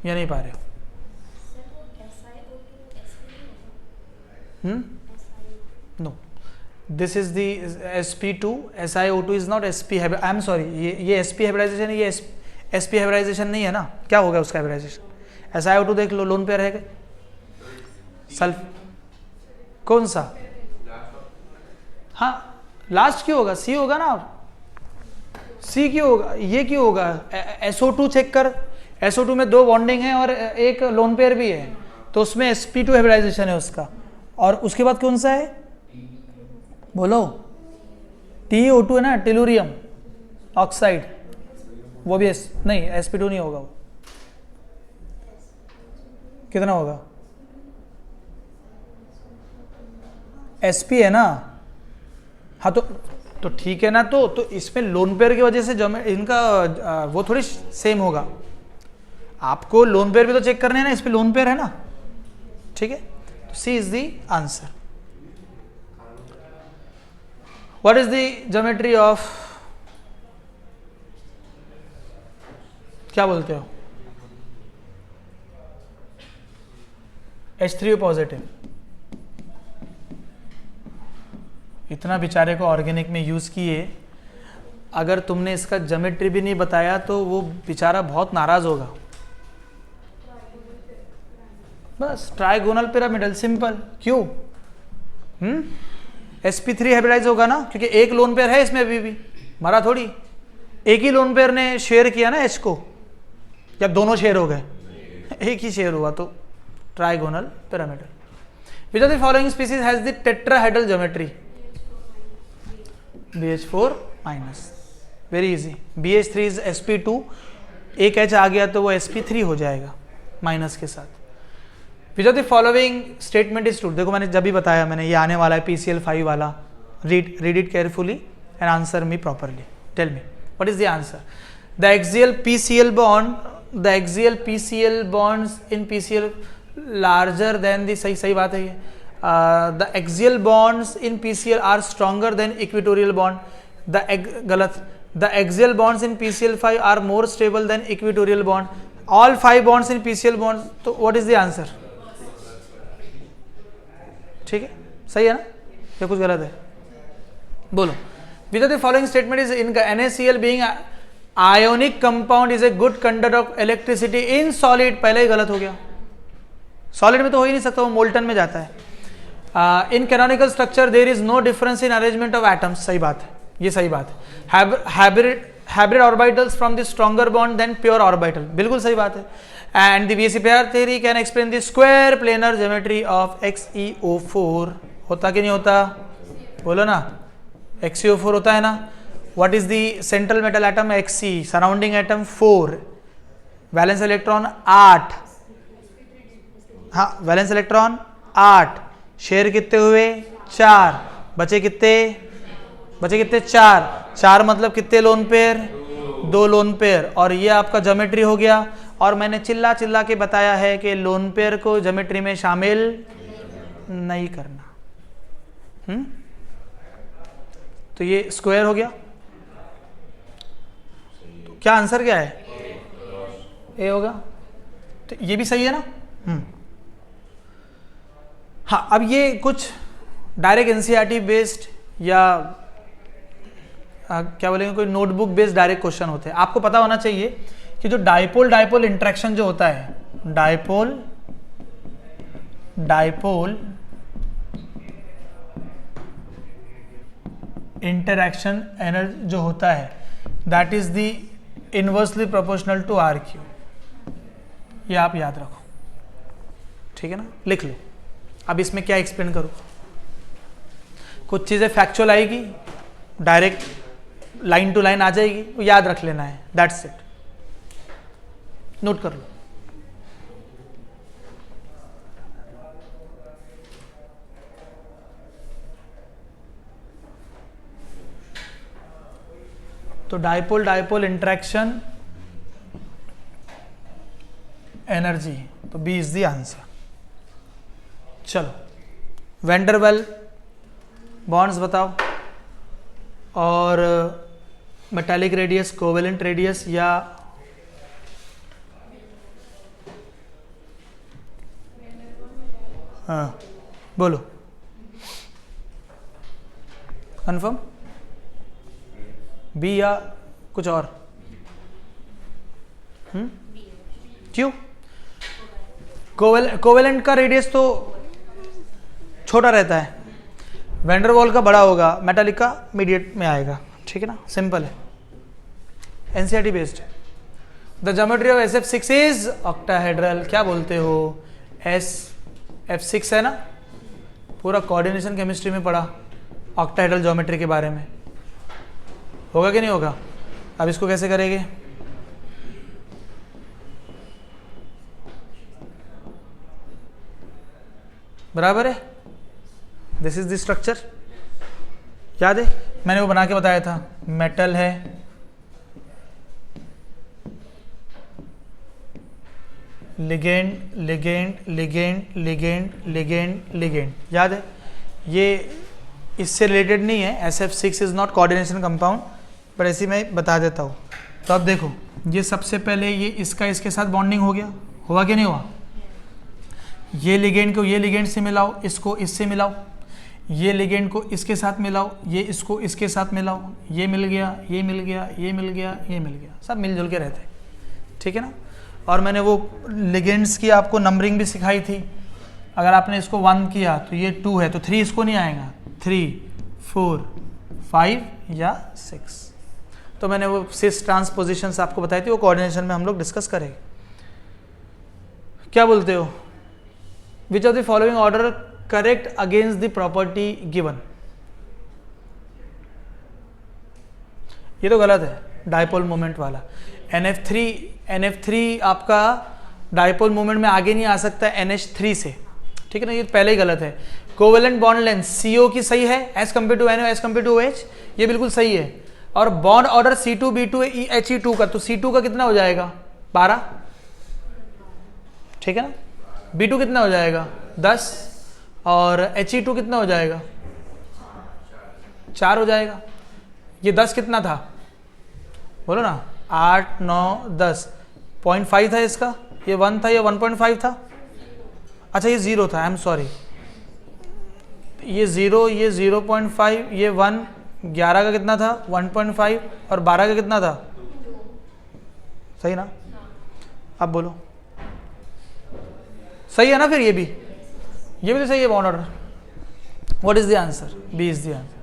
या नहीं पा रहे हो? No, this is the sp2, SiO2 is not sp, I am sorry, ये sp हाइब्रिडाइजेशन है, ये sp हाइब्रिडाइजेशन नहीं है ना। क्या होगा उसका हाइब्रिडाइजेशन? SiO2 देख लो, लोन पेयर है सल्फ, कौन सा? हाँ, लास्ट क्यों होगा? C होगा ना। और C क्यों होगा? ये क्यों होगा? SO2 चेक कर, SO2 में 2 बॉन्डिंग है और एक लोन पेयर भी है, तो उसमें sp2 हाइब्रिडाइजेशन है उसका। और उसके बाद कौन सा है? बोलो। TiO2 है ना, टेलुरियम ऑक्साइड, वो भी नहीं, sp2 नहीं होगा। वो कितना होगा? sp है ना। हाँ, तो ठीक है ना। तो इसमें लोन पेयर की वजह से जो इनका वो थोड़ी सेम होगा। आपको लोन पेयर भी तो चेक करने हैं ना, इस पे लोन पेयर है ना, ठीक है। तो C is the answer. What is the geometry of, क्या बोलते हो? H3O positive. इतना बेचारे को ऑर्गेनिक में यूज किए, अगर तुमने इसका ज्योमेट्री भी नहीं बताया तो वो बेचारा बहुत नाराज होगा। बस ट्राइगोनल पिरामिडल, सिंपल। क्यों? sp3 हाइब्रिडाइज होगा ना, क्योंकि एक लोन पेयर है इसमें, अभी भी मरा थोड़ी, एक ही लोन पेयर ने शेयर किया ना H को, या दोनों शेयर हो गए? एक ही शेयर हुआ, तो trigonal pyramidal. Which of the following species has the tetrahedral geometry? BH4 minus, very easy. BH3 is sp2, एक H आ गया तो वो sp3 हो जाएगा माइनस के साथ। विच of the following statement is true? देखो मैंने जब भी बताया, मैंने ये आने वाला है PCl5 वाला, read it carefully and answer me properly. Tell me what is the answer? The axial PCl bonds in PCl larger than the, सही बात है ये। The axial bonds in PCl are stronger than equatorial bond. गलत। The axial bonds in PCl5 are more stable than equatorial bond. All 5 bonds in PCl bonds, तो what is the answer? ठीक है, सही है ना, या कुछ गलत है? बोलो। Which of the following statement is in NaCl being ionic compound is a good conductor of electricity in solid? पहले ही गलत हो गया, सॉलिड में तो हो ही नहीं सकता, वो मोल्टन में जाता है। In canonical structure there is no difference in arrangement of atoms, सही बात है, ये सही बात है। Hybrid orbitals from the stronger bond than pure orbital, बिल्कुल सही बात है। And the BSE theory can explain the square planar geometry of XeO4, होता कि नहीं होता? बोलो ना, XeO4 होता है ना। What is the central metal atom? Xe, surrounding atom 4, valence electron 8, हाँ वैलेंस इलेक्ट्रॉन 8, शेयर कितने हुए? 4, बचे कितने? 4 मतलब कितने लोन पेयर? 2 lone pair. और ये आपका ज्योमेट्री हो गया। और मैंने चिल्ला के बताया है कि लोन पेयर को ज्योमेट्री में शामिल नहीं करना। तो ये स्क्वायर हो गया। तो क्या आंसर क्या है? ए होगा। तो ये भी सही है ना। हाँ, अब ये कुछ डायरेक्ट एनसीईआरटी बेस्ड या क्या बोलेंगे, कोई नोटबुक बेस्ड डायरेक्ट क्वेश्चन होते हैं। आपको पता होना चाहिए कि जो डाइपोल इंटरेक्शन जो होता है, डाइपोल इंटरेक्शन एनर्जी जो होता है, that is the inversely proportional to RQ। ये आप याद रखो, ठीक है ना, लिख लो। अब इसमें क्या एक्सप्लेन करूं? कुछ चीजें फैक्चुअल आएगी, डायरेक्ट लाइन टू लाइन आ जाएगी, वो याद रख लेना है, दैट्स इट, नोट कर लो। तो डाइपोल इंटरेक्शन एनर्जी, तो बी इज द आंसर। चलो, वेंडरवेल बॉन्ड्स बताओ, और मेटालिक रेडियस, कोवेलेंट रेडियस, या हाँ बोलो, कंफर्म? बी या कुछ और? क्यों? कोवेलेंट का रेडियस तो छोटा रहता है, वेंडरवॉल का बड़ा होगा, मेटालिक का मीडिएट में आएगा, ठीक है ना, सिंपल है, NCERT based. The geometry of SF6 is octahedral. क्या बोलते हो? SF6 है ना, पूरा कोऑर्डिनेशन केमिस्ट्री में पढ़ा ऑक्टाहेड्रल ज्योमेट्री के बारे में, होगा कि नहीं होगा? अब इसको कैसे करेंगे? बराबर है, दिस इज द स्ट्रक्चर, याद है? मैंने वो बना के बताया था, मेटल है, ligand ligand ligand ligand ligand ligand, याद है? ये इससे रिलेटेड नहीं है, SF6 is not coordination compound, पर ऐसे मैं बता देता हूँ। तो अब देखो, ये सबसे पहले ये इसका इसके साथ बॉन्डिंग हो गया, हुआ कि नहीं हुआ? ये लिगेंड को ये लिगेंड से मिलाओ, इसको इससे मिलाओ, ये लिगेंड को इसके साथ मिलाओ, ये इसको इसके साथ मिलाओ, ये मिल गया, ये मिल गया, ये मिल गया, ये मिल गया, सब मिलजुल के रहते हैं, ठीक है ना। और मैंने वो लिगेंड्स की आपको नंबरिंग भी सिखाई थी। अगर आपने इसको 1 किया तो ये 2 है, तो 3 इसको नहीं आएगा, 3 4 5 या 6। तो मैंने वो 6 ट्रांसपोजिशंस आपको बताई थी, वो कोऑर्डिनेशन में हम लोग डिस्कस करेंगे। क्या बोलते हो? विच of the following order correct against the property given? ये तो गलत है, डायपोल मोमेंट वाला। NF3 आपका डायपोल मोमेंट में आगे नहीं आ सकता NH3 से, ठीक है ना, ये पहले ही गलत है। कोवेलेंट बॉन्ड लेंथ CO की सही है as compared to NO as compared to OH, ये बिल्कुल सही है। और bond order C2 B2 HE2 का, तो C2 का कितना हो जाएगा 12, ठीक है ना। B2 कितना हो जाएगा 10, और HE2 कितना हो जाएगा 4 हो जाएगा। ये 10 कितना था बोलो ना, 8 9 10, 0.5 था इसका, ये 1 था, ये 1.5 था, अच्छा ये 0 था, आई एम सॉरी, ये 0, ये 0.5, ये 1, 11 का कितना था 1.5, और 12 का कितना था, सही ना। अब बोलो सही है ना, फिर ये भी तो सही है bond order. What is the answer? B is the answer.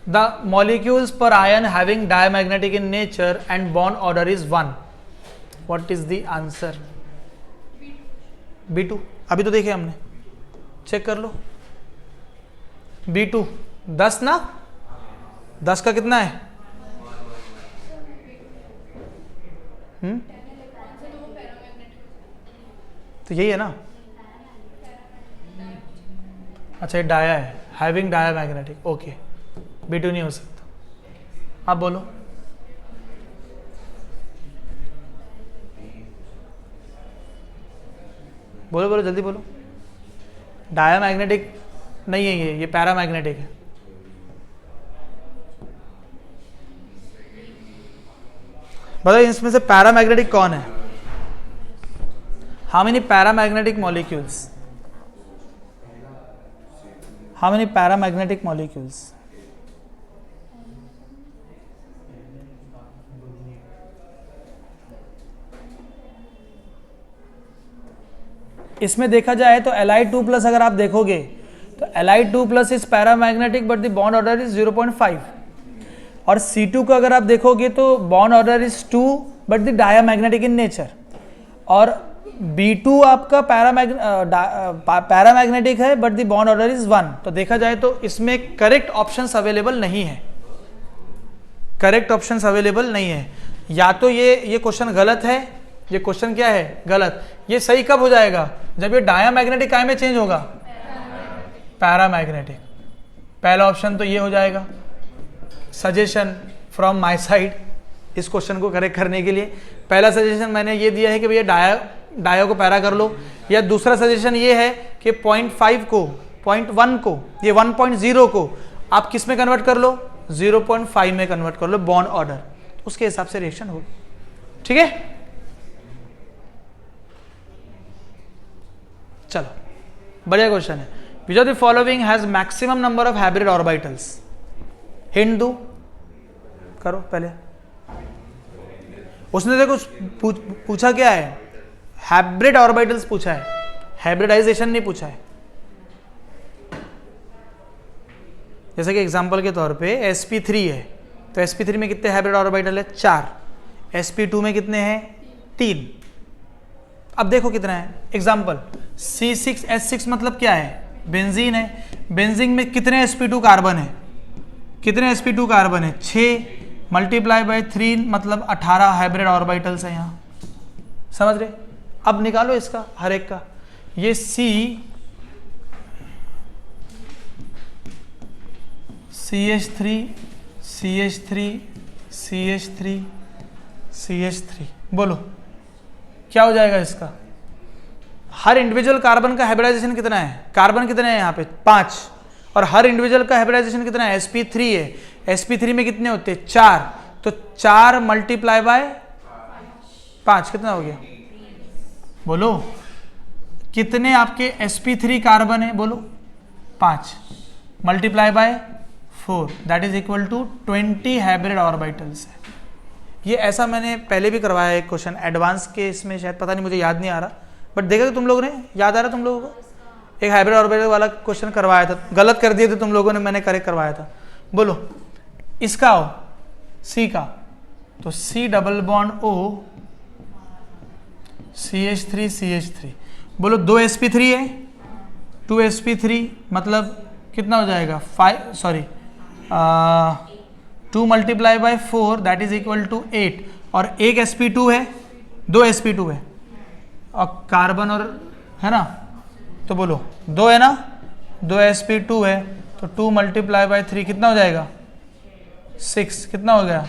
The molecules पर ion having diamagnetic in nature and bond order is 1। What is the answer? B2। अभी तो देखे हमने, चेक कर लो। B2 10 ना, 10 का कितना है? तो यही है ना। अच्छा ये डाया है, हैविंग डायमैग्नेटिक, ओके, B2 नहीं हो सकता। आप बोलो। बोलो बोलो जल्दी बोलो। डायमैग्नेटिक नहीं है ये पैरामैग्नेटिक है। बताइए इसमें से पैरामैग्नेटिक कौन है? How many paramagnetic molecules? How many paramagnetic molecules? इसमें देखा जाए तो Li2+ अगर आप देखोगे तो Li2+ is paramagnetic but the bond order is 0.5, और C2 को अगर आप देखोगे तो bond order is 2 but the diamagnetic in nature, और B2 आपका पैरामैग्नेटिक है but the bond order is 1। तो देखा जाए तो इसमें करेक्ट ऑप्शंस अवेलेबल नहीं है, करेक्ट ऑप्शंस अवेलेबल नहीं है। या तो ये क्वेश्चन गलत है, ये क्वेश्चन क्या है गलत। ये सही कब हो जाएगा? जब ये डायमैग्नेटिक काय में चेंज होगा, पैरामैग्नेटिक। पहला ऑप्शन तो ये हो जाएगा। सजेशन फ्रॉम माय साइड, इस क्वेश्चन को करेक्ट करने के लिए पहला सजेशन मैंने ये दिया है कि भैया डायो को पैरा कर लो, या दूसरा सजेशन ये है कि 0.5 को 0.1 को ये 1.0 को आप किस में कन्वर्ट कर लो, 0.5 में कन्वर्ट कर लो बॉन्ड ऑर्डर, उसके हिसाब से रिएक्शन होगी, ठीक है। चलो बढ़िया क्वेश्चन है। विच of the following has maximum number of hybrid orbitals? Hint दो, करो पहले। उसने देखो पूछा क्या है, हाइब्रिड ऑर्बिटल्स पूछा है, हाइब्रिडाइजेशन नहीं पूछा है। जैसे कि एग्जांपल के तौर पे sp3 है, तो sp3 में कितने हाइब्रिड ऑर्बिटल है? 4। sp2 में कितने हैं? 3। अब देखो कितना है। एग्जांपल C6H6 मतलब क्या है? बेंजीन है। बेंजीन में कितने sp2 कार्बन है? कितने sp2 कार्बन है? 6 मल्टीप्लाई बाय 3 मतलब 18 हाइब्रिड ऑर्बिटल्स है यहाँ, समझ रहे। अब निकालो इसका हर एक का। ये CH3 CH3 CH3 CH3, बोलो क्या हो जाएगा इसका? हर इंडिविजुअल कार्बन का हाइब्रिडाइजेशन कितना है? कार्बन कितने हैं यहाँ पे? 5, और हर इंडिविजुअल का हाइब्रिडाइजेशन कितना है? sp3 है। sp3 में कितने होते हैं? 4, तो 4 मल्टीप्लाई बाय 5 कितना हो गया बोलो, कितने आपके sp3 कार्बन है बोलो, 5 multiply by 4 that is equal to 20 hybrid orbitals है। ये ऐसा मैंने पहले भी करवाया है क्वेश्चन एडवांस के इसमें, शायद पता नहीं मुझे याद नहीं आ रहा, बट देखा तुम लोगों ने, याद आ रहा तुम लोगों को, एक हाइब्रिड ऑर्बिटल वाला क्वेश्चन करवाया था, गलत कर दिए थे तुम लोगों ने, मैंने करेक्ट करवाया था। बोलो इसका हो सी का, तो C double bond O CH3 बोलो 2 sp3 है, 2 sp3 मतलब कितना हो जाएगा 2 multiply by 4 that is equal to 8, और एक sp2 है, 2 sp2 है और कार्बन और है ना, तो बोलो 2 है ना, 2 sp2 है, तो 2 मल्टीप्लाई बाय 3 कितना हो जाएगा 6, कितना हो गया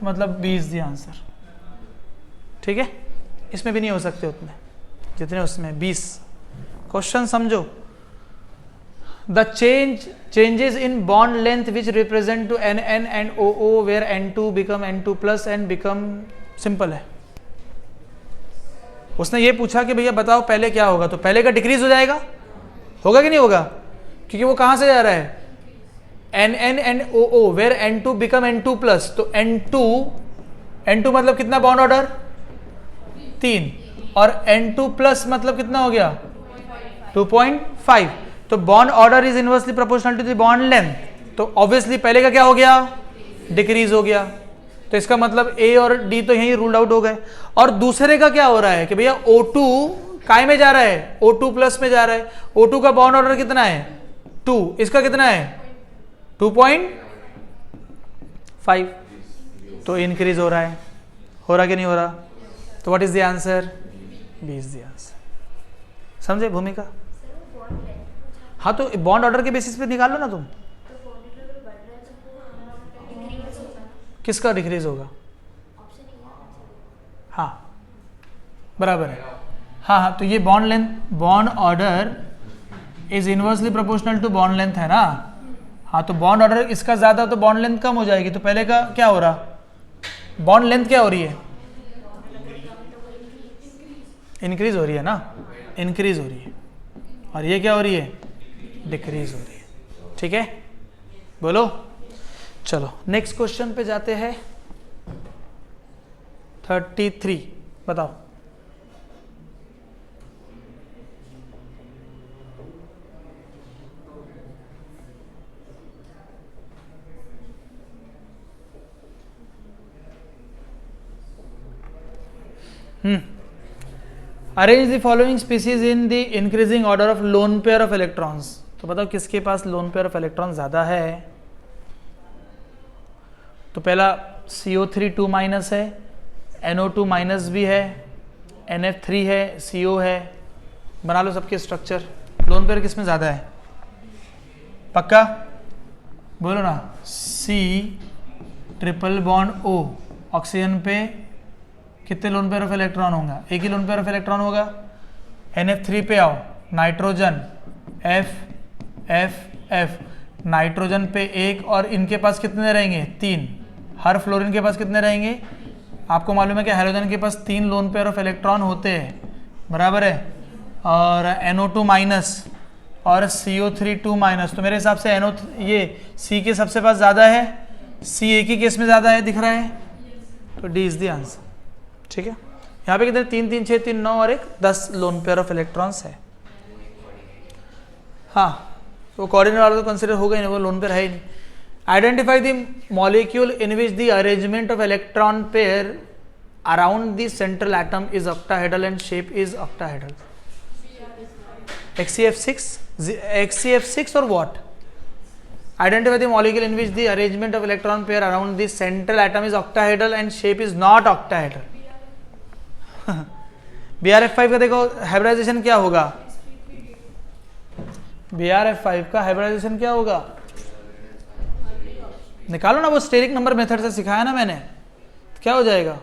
मतलब 20 दी आंसर। ठीक है, इसमें भी नहीं हो सकते उतने जितने उसमें 20। क्वेश्चन समझो, the changes in bond length which represent to NN and OO where N2 become N2 plus and become simple है। उसने ये पूछा कि भैया बताओ पहले क्या होगा, तो पहले का डिक्रीज हो जाएगा, होगा कि नहीं होगा, क्योंकि वो कहां से जा रहा है NN and OO where N2 become N2 plus, तो N2 मतलब कितना बॉन्ड ऑर्डर 3, और N2 प्लस मतलब कितना हो गया 2.5, तो bond order is inversely proportional to the bond length, तो ऑब्वियसली पहले का क्या हो गया डिक्रीज हो गया, तो इसका मतलब A और D तो यहीं रूल्ड आउट हो गए। और दूसरे का क्या हो रहा है कि भैया O2 काय में जा रहा है, O2 प्लस में जा रहा है, O2 का बॉन्ड ऑर्डर कितना है 2, इसका कितना है 2.5, तो इंक्रीज हो रहा है, कि नहीं हो रहा, तो what is the answer 20 the answer. समझे भूमिका? हाँ, तो बॉन्ड ऑर्डर के बेसिस पे निकाल लो ना तुम, किसका डिक्रीज होगा, हाँ बराबर है, हाँ, तो ये bond order is inversely proportional to bond length है ना, हाँ, तो बॉन्ड ऑर्डर इसका ज्यादा तो बॉन्ड लेंथ कम हो जाएगी, तो पहले का क्या हो रहा, बॉन्ड लेंथ क्या हो रही है, इंक्रीज हो रही है ना, इंक्रीज हो रही है, और ये क्या हो रही है डिक्रीज हो रही है। ठीक है, बोलो चलो नेक्स्ट क्वेश्चन पे जाते हैं, 33 बताओ। Arrange the following species in the increasing order of lone pair of electrons, तो बताओ किसके पास लोन पेयर ऑफ इलेक्ट्रॉन ज्यादा है। तो पहला CO3 2 माइनस है, NO2 माइनस भी है, NF3 है, CO है, बना लो सबके स्ट्रक्चर, लोन पेयर किसमें ज्यादा है, पक्का बोलो ना, C triple bond O, oxygen पे कितने लोन पेयर ऑफ इलेक्ट्रॉन होगा, एक ही लोन पेयर ऑफ इलेक्ट्रॉन होगा। NF3 पे आओ, नाइट्रोजन F नाइट्रोजन पे एक, और इनके पास कितने रहेंगे 3, हर फ्लोरीन के पास कितने रहेंगे, आपको मालूम है कि हाइड्रोजन के पास 3 लोन पेयर ऑफ इलेक्ट्रॉन होते हैं, बराबर है, और NO2 माइनस और CO3 2 माइनस, तो मेरे हिसाब से ये C के सबसे पास ज़्यादा है, C एक ही केस में ज़्यादा है दिख रहा है, तो D इज द आंसर। ठीक है, यहाँ पे कितने 3 3 6 3 9 और एक 10 लोन पेयर ऑफ इलेक्ट्रॉन्स है। हाँ, तो कोऑर्डिनेट वाला तो कंसिडर होगा ही नहीं, वो लोन पेयर है ही नहीं। Identify the molecule in which the arrangement of electron pair around the central atom is octahedral and shape is octahedral. HCF6 और what? Identify the molecule in which the arrangement of electron pair around the central atom is octahedral and shape is not octahedral. BRF5 का देखो hybridisation क्या होगा, BRF5 का hybridisation क्या होगा, निकालो ना, वो स्टेरिक नंबर मेथड से सिखाया ना मैंने, क्या हो जाएगा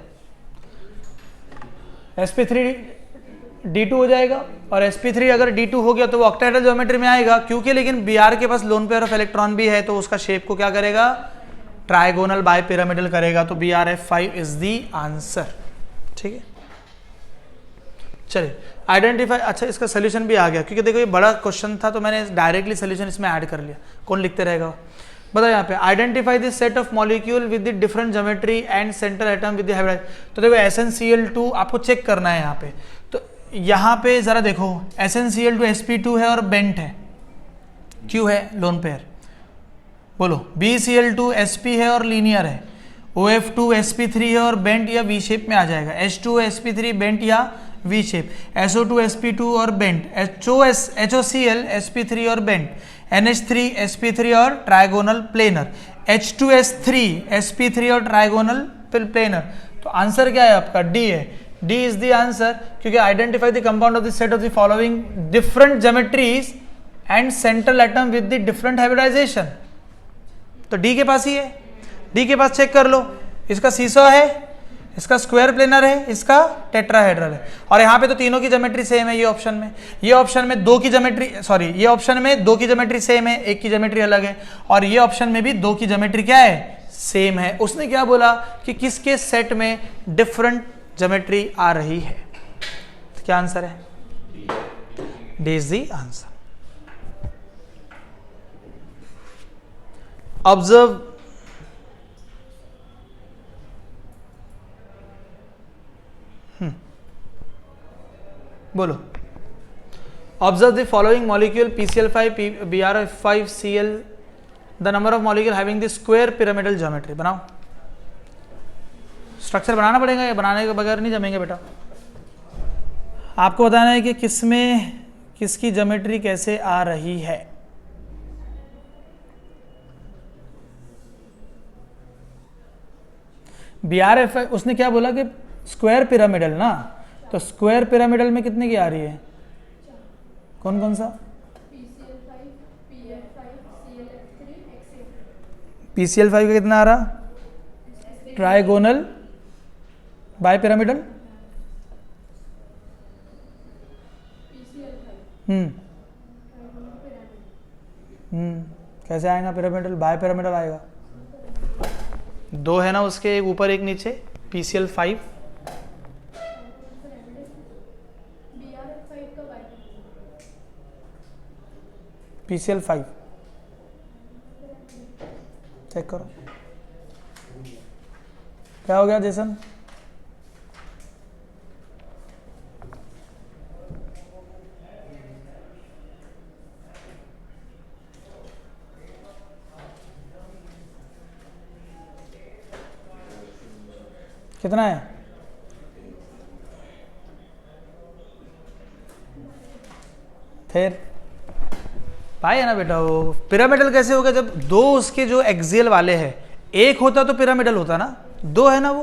sp3d2 हो जाएगा, और sp3 अगर d2 हो गया तो वो ऑक्टाहेड्रल ज्योमेट्री में आएगा, क्योंकि लेकिन Br के पास लोन पेयर ऑफ इलेक्ट्रॉन भी है, तो उसका शेप को क्या करेगा ट्राइगोनल बाय पिरामिडल करेगा, तो BRF5 इज द आंसर। ठीक है, चलिए आइडेंटिफाई। अच्छा, इसका सोल्यूशन भी आ गया, क्योंकि देखो ये बड़ा क्वेश्चन था तो मैंने डायरेक्टली सोल्यूशन इसमें ऐड कर लिया। कौन लिखते रहेगा, बताओ यहाँ पे। Identify the set of molecule with the different geometry and central atom with the hybrid. तो देखो SnCl2 आपको चेक करना है यहाँ पे। तो यहाँ पे जरा देखो, SnCl2 sp2 है और बेंट है, क्यों है, लोन पेयर। बोलो, BCl2 sp है और लीनियर है, OF2 sp3 है और बेंट या वी शेप में आ जाएगा, H2 sp3 बेंट या वी शेप, SO2 sp2 और बेंट, HOCl sp3 और बेंट, NH3 sp3 और ट्राइगोनल प्लेनर, H2S3 sp3 और ट्राइगोनल प्लेनर। तो आंसर क्या है आपका, डी है। डी इज द आंसर, क्योंकि identify the compound of the set of the following different geometries and central atom with the different hybridisation. तो D के पास ही है, डी के पास चेक कर लो। इसका सीसॉ है, इसका स्क्वायर प्लेनर है, इसका टेट्राहेड्रल है। और यहाँ पे तो तीनों की ज्योमेट्री सेम है। ये ऑप्शन में, ये ऑप्शन में दो की ज्योमेट्री, सॉरी ये ऑप्शन में दो की ज्योमेट्री सेम है, एक की ज्योमेट्री अलग है। और ये ऑप्शन में भी दो की ज्योमेट्री क्या है, सेम है। उसने क्या बोला कि किसके सेट में डिफरेंट ज्योमेट्री आ रही है। तो क्या आंसर है, D is the answer. Observe बोलो, observe the following molecule PCl5 BrF5 Cl, the number of molecule having the square pyramidal geometry. बनाओ, स्ट्रक्चर बनाना पड़ेगा, या बनाने के बगैर नहीं जमेंगे बेटा। आपको बताना है कि किसमें किसकी ज्योमेट्री कैसे आ रही है। BrF5 उसने क्या बोला कि स्क्वायर पिरामिडल ना, तो स्क्वायर पिरामिडल में कितने की आ रही है, कौन कौन सा, PCl5 का कितना आ रहा, ट्राइगोनल बाय पिरामिडल, कैसे आएगा, पिरामिडल बाय पिरामिडल आएगा। दो है ना उसके, एक ऊपर एक नीचे, PCl5 PCl5 चेक करो क्या हो गया जेसन। कितना है, फिर पाए है ना बेटा। वो पिरामिडल कैसे होगा, जब दो उसके जो एक्सियल वाले हैं, एक होता तो पिरामिडल होता ना, दो है ना वो।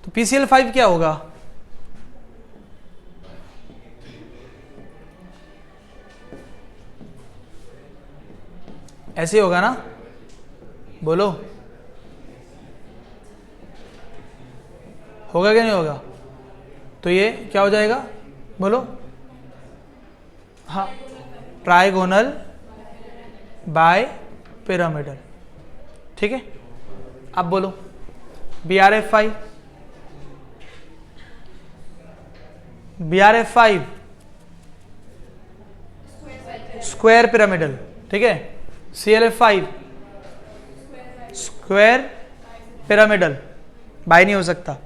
तो PCl5 क्या होगा, ऐसे होगा ना, बोलो होगा क्या नहीं होगा। तो ये क्या हो जाएगा, बोलो, हाँ, ट्राइगोनल बाय पिरामिडल। ठीक है, अब बोलो BrF5 स्क्वायर पिरामिडल, ठीक है। ClF5 स्क्वायर पिरामिडल, बाय नहीं हो सकता।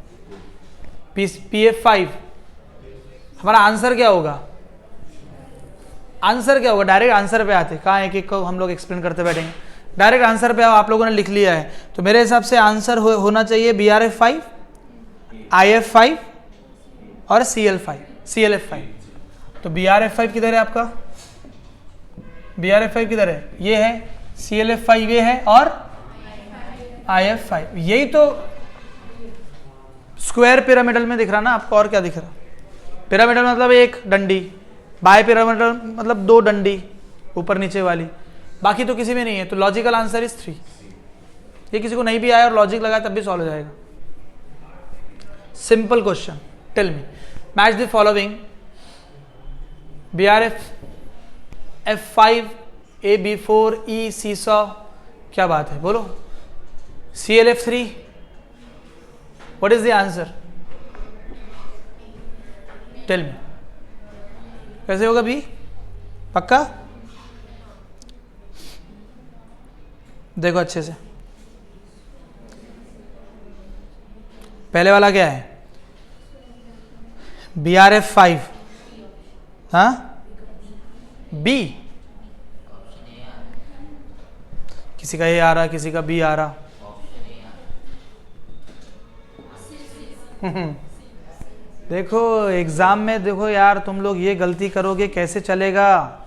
PF5 हमारा आंसर क्या होगा, आंसर क्या होगा, डायरेक्ट आंसर पे आते, कहाँ एक एक को हम लोग एक्सप्लेन करते बैठेंगे, डायरेक्ट आंसर पे आप लोगों ने लिख लिया है। तो मेरे हिसाब से आंसर होना चाहिए BrF5, IF5 और ClF5। तो BrF5 किधर है आपका, BrF5 किधर है, ये है, ClF5 ये है, और IF5 यही तो स्क्वायर पिरामिडल में दिख रहा ना आपको, और क्या दिख रहा। पिरामिडल मतलब एक डंडी, बाय पिरामिडल मतलब दो डंडी ऊपर नीचे वाली, बाकी तो किसी में नहीं है। तो लॉजिकल आंसर इज 3। ये किसी को नहीं भी आया और लॉजिक लगाया तब भी सॉल्व हो जाएगा। Simple question, tell me match the following BrF5 AB4E seesaw, क्या बात है, बोलो। ClF3 what is the answer, tell me कैसे होगा बी? पक्का? देखो अच्छे से, पहले वाला क्या है? BRF5, हाँ बी, किसी का ए आ रहा, किसी का बी आ रहा। देखो एग्जाम में देखो यार, तुम लोग ये गलती करोगे कैसे चलेगा?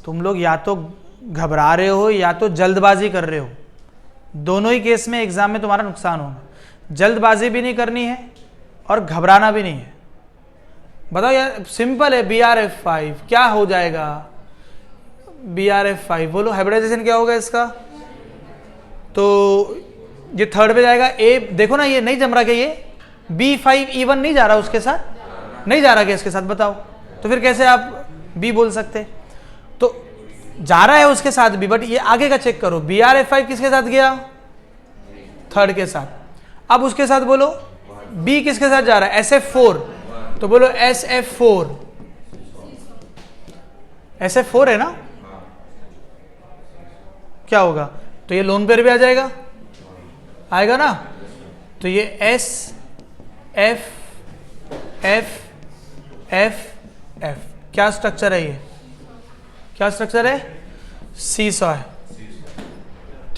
तुम लोग या तो घबरा रहे हो या तो जल्दबाजी कर रहे हो। दोनों ही केस में एग्जाम में तुम्हारा नुकसान होगा। जल्दबाजी भी नहीं करनी है और घबराना भी नहीं है। बताओ यार, सिंपल है। BRF5 क्या हो जाएगा? BRF5 बोलो, हाइब्रिडाइजेशन क्या होगा इसका? तो ये थर्ड पे जाएगा। ए देखो ना, ये नहीं जम रहा क्या? ये B5E1 नहीं जा रहा उसके साथ, नहीं जा रहा क्या इसके साथ? बताओ तो फिर कैसे आप बी बोल सकते? तो जा रहा है उसके साथ भी, बट ये आगे का चेक करो। BRF5 किसके साथ गया? थर्ड के साथ। अब उसके साथ बोलो बी किसके साथ जा रहा है? SF4, तो बोलो SF4। SF4 है ना? क्या होगा? तो ये लोन पेयर भी आ जाएगा, आएगा ना? तो ये SFFF क्या स्ट्रक्चर है? ये क्या स्ट्रक्चर है? सीसॉ है,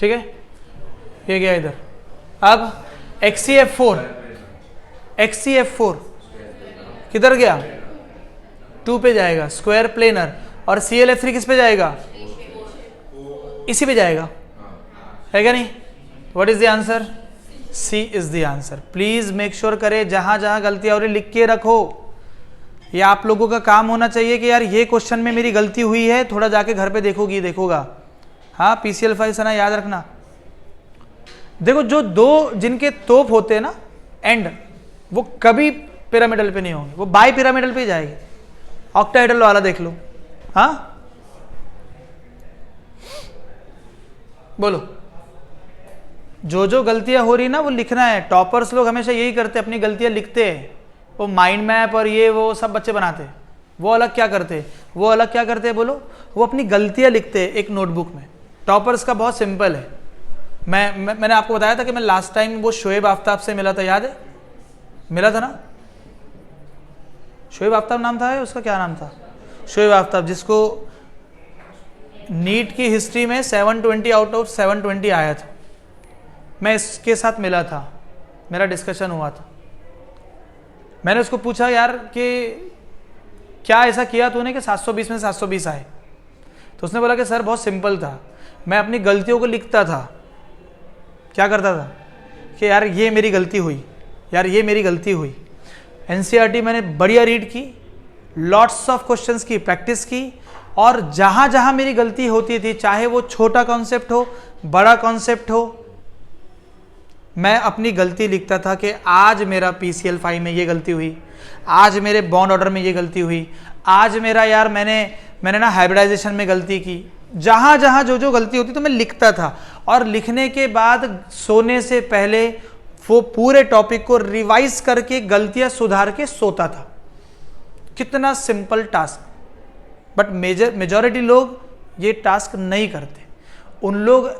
ठीक है। ये गया इधर। अब XCF4 किधर गया? 2 पे जाएगा, स्क्वायर प्लेनर। और CLF3 किस पे जाएगा? इसी पे जाएगा, है क्या नहीं? What is the answer? C is the answer. Please make sure करें, जहां जहां गलतियां हो रही लिख के रखो। ये आप लोगों का काम होना चाहिए कि यार ये क्वेश्चन में मेरी गलती हुई है, थोड़ा जाके घर पे देखोगा। हाँ, PCL5 से ना याद रखना। देखो जो दो जिनके तोप होते हैं ना एंड, वो कभी पिरामिडल पे नहीं होंगे, वो बाई पिरामिडल पे ही जाएंगे। ऑक्टाहेड्रल वाला देख लो। हाँ बोलो, जो गलतियां हो रही ना वो लिखना है। टॉपर्स लोग हमेशा यही करते, अपनी गलतियां लिखते हैं। वो माइंड मैप और ये वो सब बच्चे बनाते हैं। वो अलग क्या करते हैं बोलो? वो अपनी गलतियां लिखते हैं एक नोटबुक में। टॉपर्स का बहुत सिंपल है। मैंने आपको बताया था कि मैं लास्ट टाइम वो शोएब आफ्ताब से मिला था, याद है? मिला था ना? शोएब आफ्ताब नाम था, उसका क्या नाम था? शोएब आफ्ताब, जिसको नीट की हिस्ट्री में 720 आउट ऑफ 720 आया था। मैं इसके साथ मिला था, मेरा डिस्कशन हुआ था। मैंने उसको पूछा, यार कि क्या ऐसा किया तूने कि 720 में 720 आए? तो उसने बोला कि सर बहुत सिंपल था, मैं अपनी गलतियों को लिखता था। क्या करता था कि यार ये मेरी गलती हुई, यार ये मेरी गलती हुई। NCERT मैंने बढ़िया रीड की, लॉट्स ऑफ क्वेश्चंस की प्रैक्टिस की, और जहां जहां मेरी गलती होती थी, चाहे वो छोटा कॉन्सेप्ट हो बड़ा कॉन्सेप्ट हो, मैं अपनी गलती लिखता था कि आज मेरा PCL5 में ये गलती हुई, आज मेरे बॉन्ड ऑर्डर में ये गलती हुई, आज मेरा यार मैंने ना हाइब्रिडाइजेशन में गलती की। जहां जहां जो गलती होती तो मैं लिखता था, और लिखने के बाद सोने से पहले वो पूरे टॉपिक को रिवाइज करके गलतियां सुधार के सोता था। कितना सिंपल टास्क, बट मेजॉरिटी लोग ये टास्क नहीं करते। उन लोग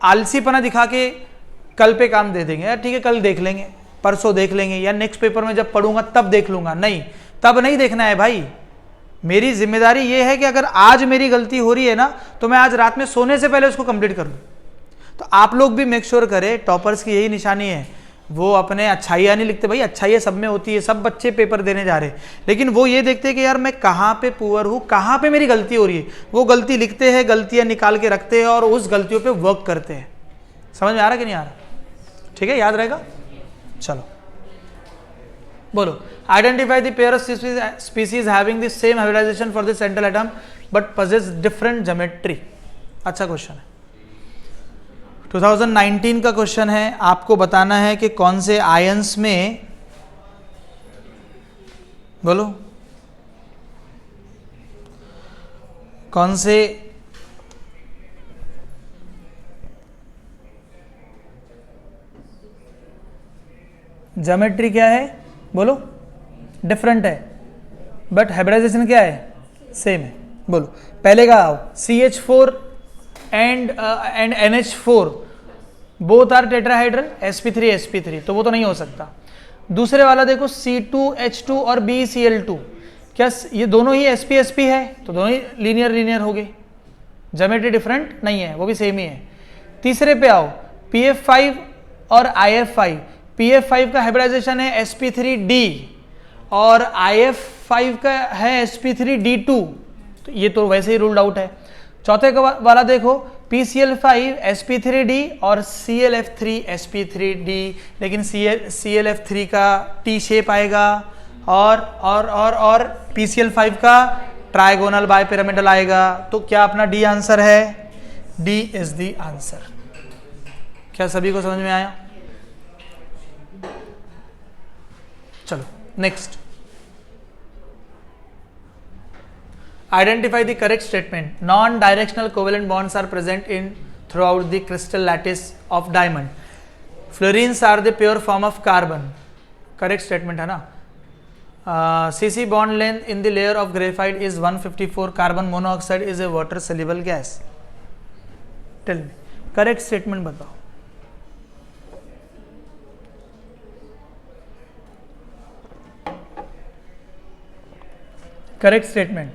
आलसीपना दिखा के कल पे काम दे देंगे, यार ठीक है कल देख लेंगे, परसों देख लेंगे, या नेक्स्ट पेपर में जब पढ़ूंगा तब देख लूंगा। नहीं, तब नहीं देखना है भाई। मेरी जिम्मेदारी ये है कि अगर आज मेरी गलती हो रही है ना, तो मैं आज रात में सोने से पहले उसको कंप्लीट कर लूँ। तो आप लोग भी मेक श्योर करें, टॉपर्स की यही निशानी है, वो अपने अच्छाइयाँ नहीं लिखते। भाई अच्छाइयाँ सब में होती है, सब बच्चे पेपर देने जा रहे हैं, लेकिन वो ये देखते हैं कि यार मैं कहाँ पे पुअर हूँ, कहाँ पे मेरी गलती हो रही है। वो गलती लिखते हैं, गलतियाँ निकाल के रखते हैं और उस गलतियों पे वर्क करते हैं। समझ में आ रहा कि नहीं आ रहा? ठीक है, याद रहेगा। चलो बोलो, identify the pair of species having the same hybridisation for the central atom but possess different geometry. अच्छा क्वेश्चन है, 2019 का क्वेश्चन है। आपको बताना है कि कौन से आयंस में, बोलो कौन से ज्योमेट्री क्या है, बोलो डिफरेंट है, बट हाइब्रिडाइजेशन क्या है, सेम है। बोलो पहले का आओ, CH4 and NH4 both are tetrahedral, sp3 sp3, तो वो तो नहीं हो सकता। दूसरे वाला देखो C2H2 और BeCl2, क्या ये दोनों ही sp sp है, तो दोनों ही लीनियर हो गए, ज्योमेट्री डिफरेंट नहीं है, वो भी सेम ही है। तीसरे पे आओ, PF5 और IF5, PF5 का हाइब्रिडाइजेशन है sp3d और IF5 का है sp3d2, तो ये तो वैसे ही रूल्ड आउट है। चौथे का वाला देखो, PCl5 sp3d और ClF3 sp3d, लेकिन ClF3 का T शेप आएगा और PCl5 का ट्राइगोनल बाइपिरामिडल आएगा, तो क्या अपना D आंसर है, D इज द आंसर। क्या सभी को समझ में आया? चलो next, identify the correct statement. Non-directional covalent bonds are present in throughout the crystal lattice of diamond. Fluorines are the pure form of carbon. Correct statement है ना? CC bond length in the layer of graphite is 154. Carbon monoxide is a water soluble gas. Tell me, correct statement बताओ। Correct statement.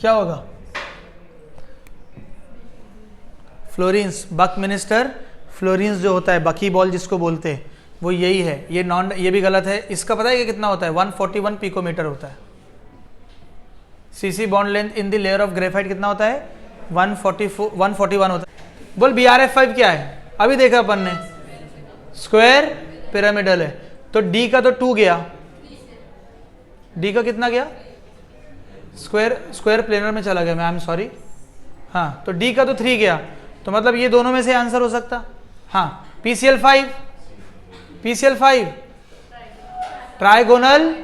क्या होगा? Fluorines, बकमिनिस्टर fluorines जो होता है, बकी ball जिसको बोलते हैं, वो यही है। ये भी गलत है। इसका पता है कि कितना होता है? 141 पिकोमीटर होता है। CC bond length in the layer of graphite कितना होता है? 141 होता है। बोल BrF5 क्या है? अभी देखा अपन ने, स्क्वायर पिरामिडल है, तो डी का तो 2 गया, डी का कितना गया? स्क्वायर प्लेनर में चला गया मैं, आई एम सॉरी। हाँ, तो डी का तो 3 गया, तो मतलब ये दोनों में से आंसर हो सकता। हाँ, PCl5 trigonal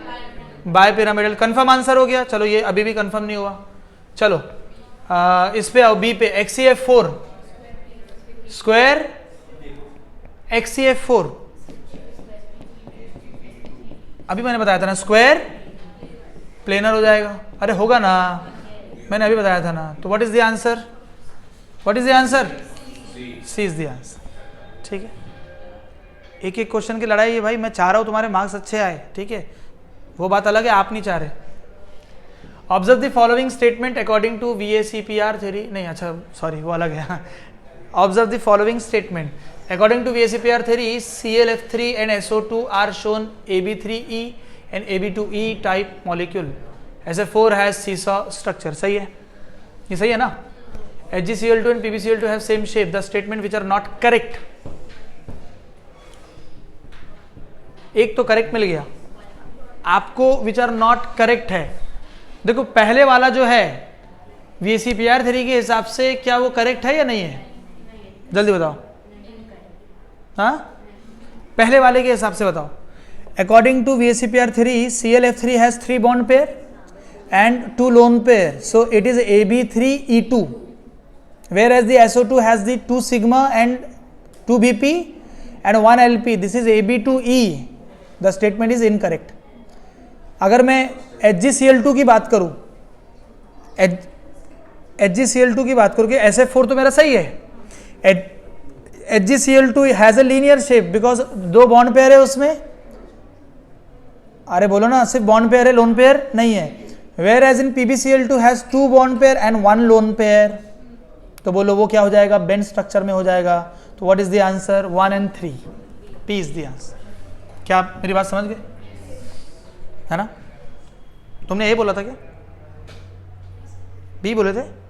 bipyramidal, confirm answer हो गया। चलो ये अभी भी कंफर्म नहीं हुआ। चलो इस पे आओ, बी पे, XCF4 स्क्वायर XCF4, अभी मैंने बताया था ना, स्क्वायर प्लेनर हो जाएगा। अरे होगा ना, मैंने अभी बताया था ना। तो what is the answer? What is the answer? C is the answer. ठीक है, एक एक क्वेश्चन की लड़ाई है भाई। मैं चाह रहा हूं तुम्हारे मार्क्स अच्छे आए, ठीक है, वो बात अलग है, आप नहीं चाह रहे। Observe the following statement according to VACPR theory, नहीं अच्छा सॉरी वो अलग है। Observe the following statement according to VACPR theory, ClF3 and SO2 are shown AB3E and AB2E type molecule. SF4 has seesaw structure. सही है, ये सही है ना? HgCl2 and PbCl2 have same shape. The statement which are not correct, एक तो correct मिल गया आपको, which are not correct है। देखो पहले वाला जो है VACPR theory के हिसाब से क्या वो करेक्ट है या नहीं है? जल्दी बताओ। हाँ, पहले वाले के हिसाब से बताओ। According to VACPR theory, ClF3 has 3 bond pair and 2 lone pair, so it is AB3E2, whereas the SO2 has the 2 sigma and 2 BP and 1 LP. This is AB2E. The statement is incorrect. अगर मैं HgCl2 की बात करूं, HgCl2 की बात करूं कि SF4 तो मेरा सही है। HgCl2 has a linear shape because 2 bond pair है उसमें। अरे बोलो ना, सिर्फ बॉन्ड पेयर है, लोन पेयर नहीं है। Whereas in PbCl2 has 2 bond pair and 1 lone pair, तो बोलो वो क्या हो जाएगा? बेंड स्ट्रक्चर में हो जाएगा। तो what is the answer? 1 and 3, P is the answer. क्या आप मेरी बात समझ गए? है ना? तुमने ये बोला था क्या? B बोले थे?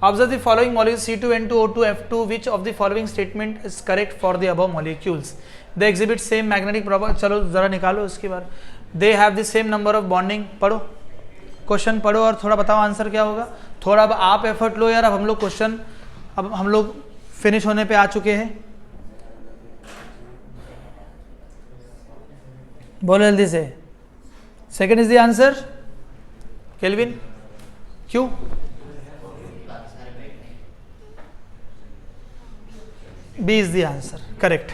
Observe the following molecules C2N2O2F2. Which of the following statement is correct for the above molecules? They exhibit same magnetic property. चलो जरा निकालो इसके बाद। They have the same number of bonding. पढ़ो क्वेश्चन, पढ़ो और थोड़ा बताओ आंसर क्या होगा। थोड़ा अब आप एफर्ट लो यार। अब हम लोग क्वेश्चन, अब हम लोग फिनिश होने पे आ चुके हैं। बोलो जल्दी से। Second is the answer. Kelvin, क्यों? B is the answer. Correct.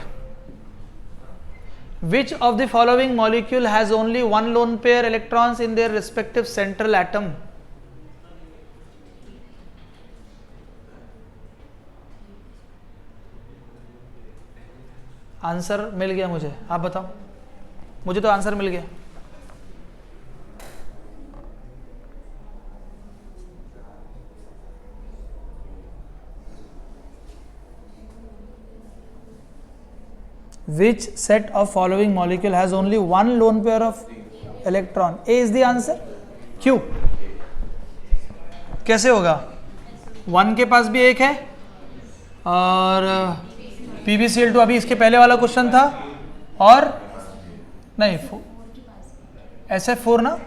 Which of the following molecule has only one lone pair electrons in their respective central atom? Answer मिल गया मुझे, आप बताओ। मुझे तो आंसर मिल गया। Which set of following molecule has only one lone pair of electron? A is the answer. Q. कैसे होगा? 1 के पास भी एक है और PbCl2 अभी इसके पहले वाला क्वेश्चन था, और नहीं SF4 ना,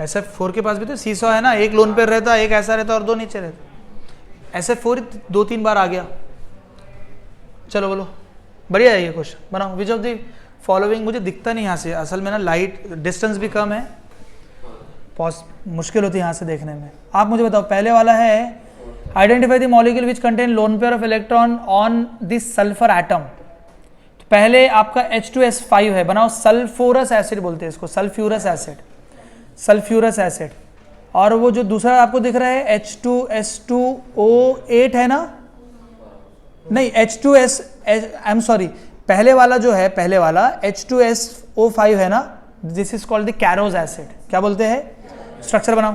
SF4 के पास भी तो सीसॉ है ना, एक लोन पेयर रहता, एक ऐसा रहता और दो नीचे रहता। SF4 2-3 बार आ गया। चलो बोलो, बढ़िया है ये क्वेश्चन, बनाओ। विच ऑफ द फॉलोइंग, मुझे दिखता नहीं यहाँ से, असल में ना लाइट डिस्टेंस भी कम है, मुश्किल होती है यहाँ से देखने में। आप मुझे बताओ, पहले वाला है identify the molecule which contain lone pair of electron on this sulphur atom. तो पहले आपका H2S5 है, बनाओ। सल्फ्यूरस एसिड बोलते हैं इसको, सल्फ्यूरस एसिड, सल्फ्यूरस एसिड। और वो जो दूसरा आपको दिख रहा है H2S2O8 है ना, नहीं H2S, आई एम सॉरी, पहले वाला जो है, पहले वाला H2SO5 है ना, this is called the कैरोज acid. क्या बोलते हैं? स्ट्रक्चर बनाओ।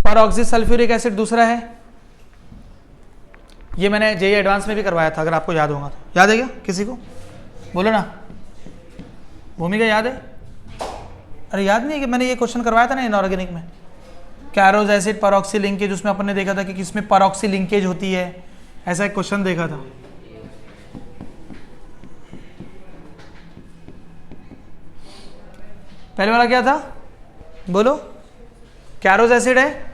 परऑक्सी सल्फ्यूरिक एसिड दूसरा है, ये मैंने जेईई एडवांस में भी करवाया था, अगर आपको याद होगा तो। याद है क्या किसी को? बोलो ना, भूमिका याद है? अरे याद नहीं है कि मैंने ये क्वेश्चन करवाया था ना इनऑर्गेनिक में, कैरोज एसिड परऑक्सी लिंकेज, उसमें अपन ने देखा था कि किसमें परऑक्सी लिंकेज होती है, ऐसा एक क्वेश्चन देखा था। पहले वाला क्या था बोलो? कैरोज एसिड है,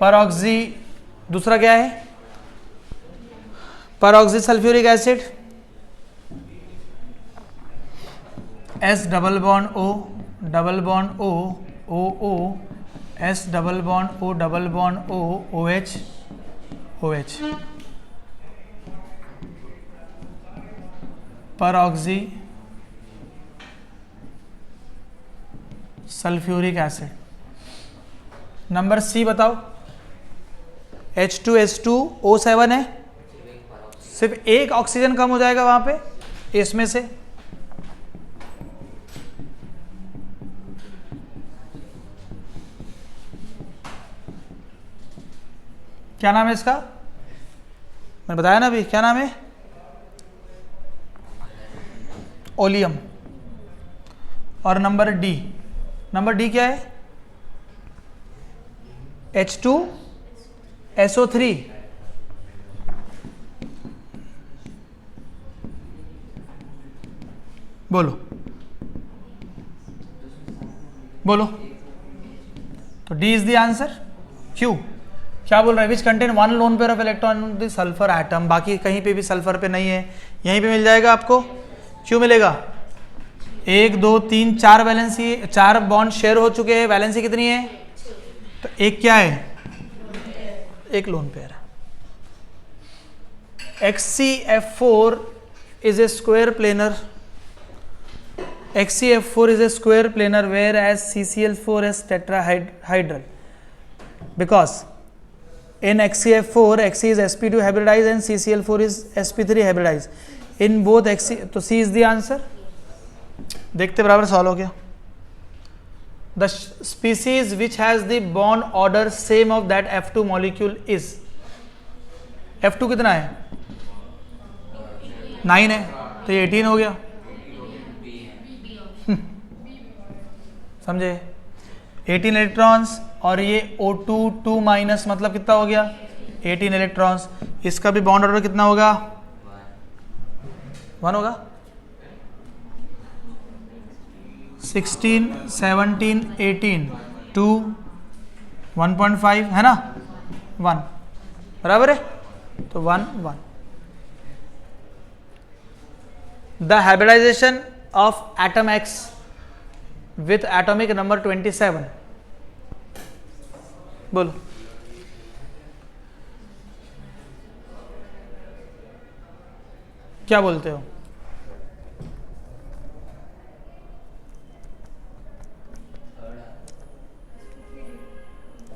परऑक्सी, दूसरा क्या है? परऑक्सी sulphuric acid, S double bond O double bond O OO, S double bond O double bond O OH OH, परऑक्सी sulphuric acid. Number C बताओ। H2S2O7 है, सिर्फ एक ऑक्सीजन कम हो जाएगा वहां पे इसमें से। क्या नाम है इसका? मैंने बताया ना अभी, क्या नाम है? ओलियम। और नंबर डी, नंबर डी क्या है? H2SO3। बोलो बोलो, तो डी इज द आंसर। क्यों? क्या बोल रहा है? Which contain one lone pair of electron the sulphur atom. बाकी कहीं पे भी सल्फर पे नहीं है, यहीं पे मिल जाएगा आपको। क्यों मिलेगा? 1 2 3 4 वैलेंसी, 4 बॉन्ड शेयर हो चुके हैं। वैलेंसी कितनी है? तो एक क्या है? एक lone pair. XCF4 is a square planar. XCF4 is a square planar, whereas CCl4 is tetrahedral. Because in XCF4, Xe is sp2 hybridized and CCl4 is sp3 hybridized. In both Xe, तो C is the answer. देखते बराबर solve हो गया। The species which has the bond order same of that F2 molecule is, F2 कितना है? 9 है, तो ये 18 हो गया। समझे? 18 इलेक्ट्रॉन्स, और ये O2 2 माइनस, मतलब कितना हो गया? 18 इलेक्ट्रॉन्स। इसका भी बॉन्ड ऑर्डर कितना होगा? 1 होगा। 16, 17, 18, 2, 1.5 है ना, 1 बराबर है, तो 1 1। The hybridisation of atom X with atomic number 27, बोलो। क्या बोलते हो?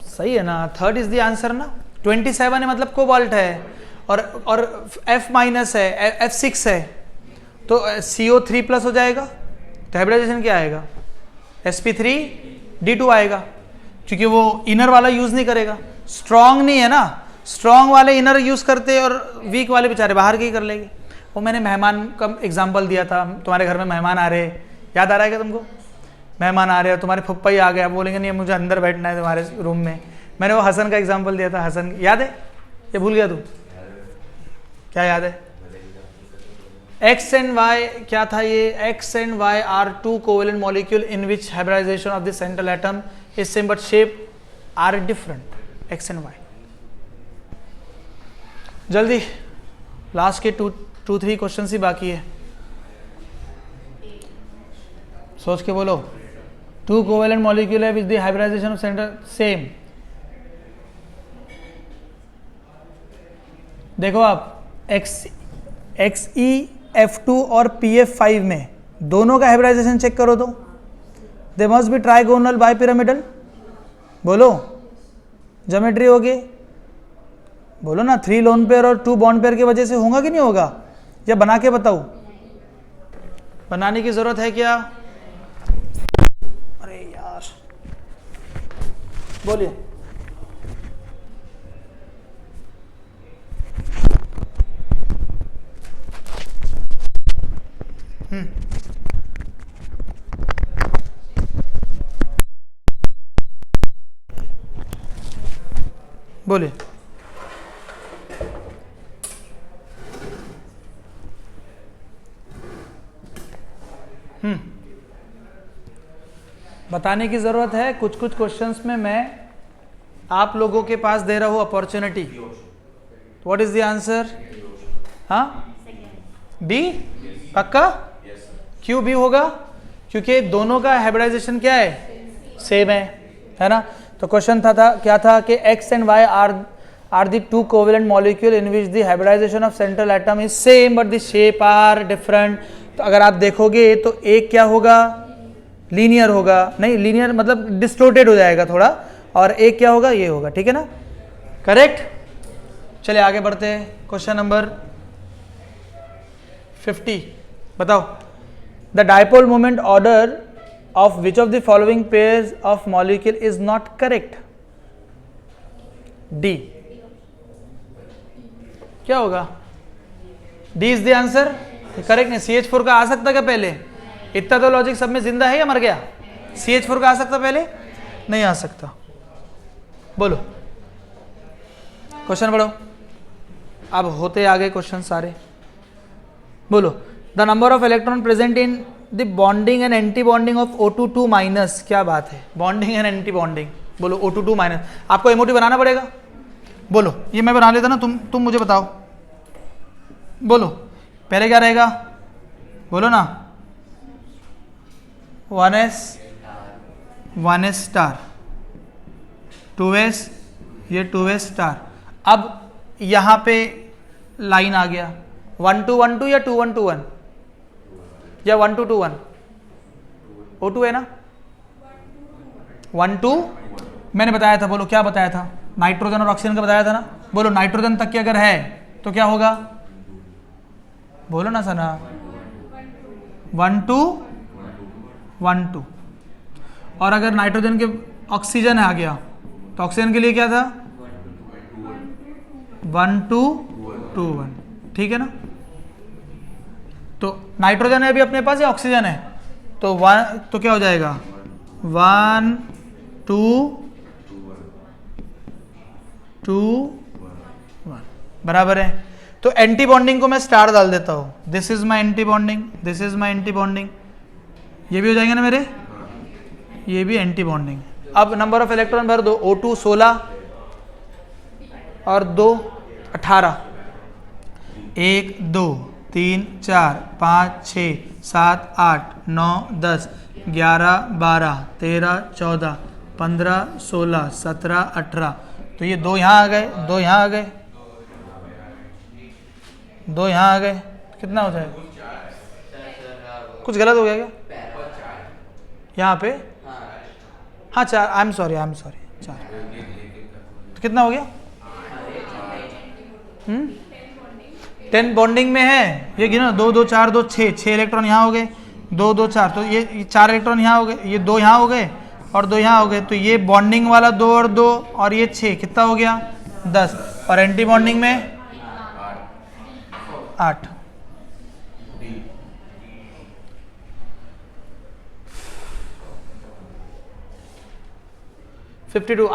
सही है ना, थर्ड इज द आंसर ना। 27 है मतलब कोबाल्ट है, और F माइनस है, F6 है, तो CO3 प्लस हो जाएगा, तो हाइब्रिडाइजेशन क्या आएगा? sp3d2 आएगा, क्योंकि वो इनर वाला यूज नहीं करेगा, स्ट्रॉन्ग नहीं है ना, स्ट्रॉन्ग वाले इनर यूज करते और वीक वाले बेचारे बाहर के ही कर लेंगे। वो मैंने मेहमान का एग्जाम्पल दिया था, तुम्हारे घर में मेहमान आ रहे, याद आ रहा है क्या तुमको? मेहमान आ रहे हैं, तुम्हारे फुप्पा ही आ गया, बोलेंगे नहीं मुझे अंदर बैठना है तुम्हारे रूम में। मैंने वो हसन का एग्जाम्पल दिया था, हसन याद है ये भूल गया तू? क्या याद है? एक्स एंड वाई क्या था ये? X and Y are two covalent molecule in which hybridisation of the central atom is same but shape are different, X and Y. जल्दी लास्ट के 2-3 क्वेश्चन ही बाकी है, सोच के बोलो। टू कोवेलेंट मॉलिक्यूल है with the hybridisation of central same. देखो आप XeF2 और PF5 में दोनों का हाइब्रिडाइजेशन चेक करो तो they must be trigonal bipyramidal, बोलो। ज्योमेट्री होगी, बोलो ना। 3 लोन पेयर और 2 बॉन्ड पेयर की वजह से होगा कि नहीं होगा? या बना के बताऊं? बनाने की जरूरत है क्या? अरे यार बोलिए। बोलिए। बताने की जरूरत है। कुछ कुछ क्वेश्चंस में मैं आप लोगों के पास दे रहा हूं opportunity. What is the answer? हाँ, बी पक्का? क्यों बी होगा? क्योंकि दोनों का हाइब्रिडाइजेशन क्या है? सेम है ना। तो क्वेश्चन था क्या था कि X and Y are the two covalent molecule in which the hybridisation of central atom is same but the shape are different. तो अगर आप देखोगे तो एक क्या होगा? लीनियर होगा, नहीं लीनियर मतलब डिस्टोर्टेड हो जाएगा थोड़ा, और एक क्या होगा? ये होगा, ठीक है ना, करेक्ट। चलिए आगे बढ़ते हैं। क्वेश्चन नंबर 50 बताओ। The dipole moment order of which of the following pairs of molecule is not correct? D। क्या होगा? D is the answer, correct नहीं। CH4 का आ सकता क्या पहले? इतना तो लॉजिक सब में जिंदा है या मर गया? CH4 का आ सकता पहले? नहीं आ सकता। बोलो क्वेश्चन पढ़ो। अब होते आगे क्वेश्चन सारे। बोलो। The number of electron present in the bonding and anti bonding of O22 minus. क्या बात है, बॉन्डिंग एंड एंटी बॉन्डिंग। बोलो O22 माइनस। आपको एमओटी बनाना पड़ेगा। बोलो, ये मैं बना लेता ना, तुम मुझे बताओ। बोलो पहले क्या रहेगा? बोलो ना। 1s स्टार, 2s, ये 2s स्टार। अब यहां पे लाइन आ गया 1 2 1 2 या 2 1 2 1 या 1 2 2 1। O2 है ना, 1 2 मैंने बताया था। बोलो क्या बताया था? नाइट्रोजन और ऑक्सीजन का बताया था ना। बोलो नाइट्रोजन तक की अगर है तो क्या होगा? बोलो ना सना। 1 2 1 2। और अगर नाइट्रोजन के ऑक्सीजन आ गया तो ऑक्सीजन के लिए क्या था? 1 2 2 1, ठीक है ना। तो नाइट्रोजन है अभी अपने पास या ऑक्सीजन है? तो क्या हो जाएगा? 1 2 2 1 बराबर है। तो एंटी बॉन्डिंग को मैं स्टार डाल देता हूं। This is my anti bonding, this is my anti bonding, ये भी हो जाएंगे ना मेरे, ये भी एंटी बॉन्डिंग। अब नंबर ऑफ इलेक्ट्रॉन भर दो, O2 16 और 2 18, 1 2 3 4 5 6 7 8 9 10 11 12 13 14 15 16 17 18, तो ये 2 यहाँ आ गए, 2 यहाँ आ गए, 2 यहाँ आ गए, कितना हो जाएगा? कुछ गलत हो गया क्या यहाँ पे? हाँ 4, आई एम सॉरी 4, तो कितना हो गया? 10 बॉन्डिंग में है, ये गिनो 2 2 4 2 6, 6 इलेक्ट्रॉन यहाँ हो गए, 2 2 4, तो ये 4 इलेक्ट्रॉन यहाँ हो गए, ये 2 यहाँ हो गए और 2 यहाँ हो गए, तो ये बॉन्डिंग वाला 2 और 2 और ये 6, कितना हो गया? 10, और एंटी बॉन्डिंग में 8।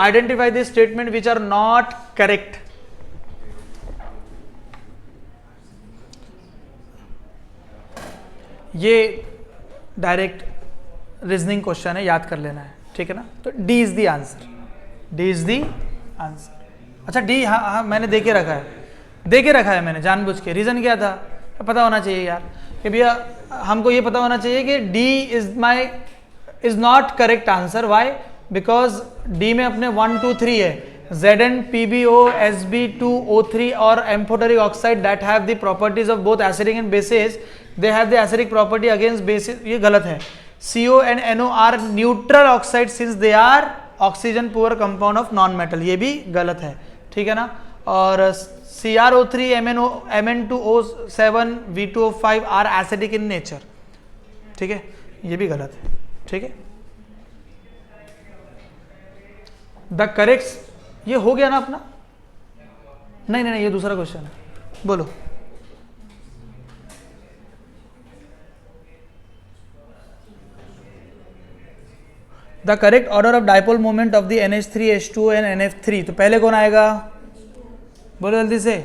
Identify the statement which are not correct. ये डायरेक्ट रीजनिंग क्वेश्चन है, याद कर लेना है, ठीक है ना? तो D is the answer, D is the answer. अच्छा डी, हाँ मैंने दे के रखा है मैंने जानबूझ के। रीजन क्या था? पता होना चाहिए यार कि भैया हमको ये पता होना चाहिए कि D is not correct answer. Why? Because D में अपने 1 2 3 है, Zn PbO Sb2O3 और amphoteric oxide that have the properties of both acidic and bases, they have the acidic property against bases, ये गलत है। CO and NO are neutral oxides since they are oxygen poor compound of non metal, ये भी गलत है, ठीक है ना? और CrO3 Mn2O7 V2O5 are acidic in nature, ठीक है, ये भी गलत है, ठीक है। द करेक्ट, ये हो गया ना अपना? नहीं, ये दूसरा क्वेश्चन है, बोलो। The correct order of dipole moment of the NH3 H2O and NF3, तो पहले कौन आएगा? बोलो जल्दी से।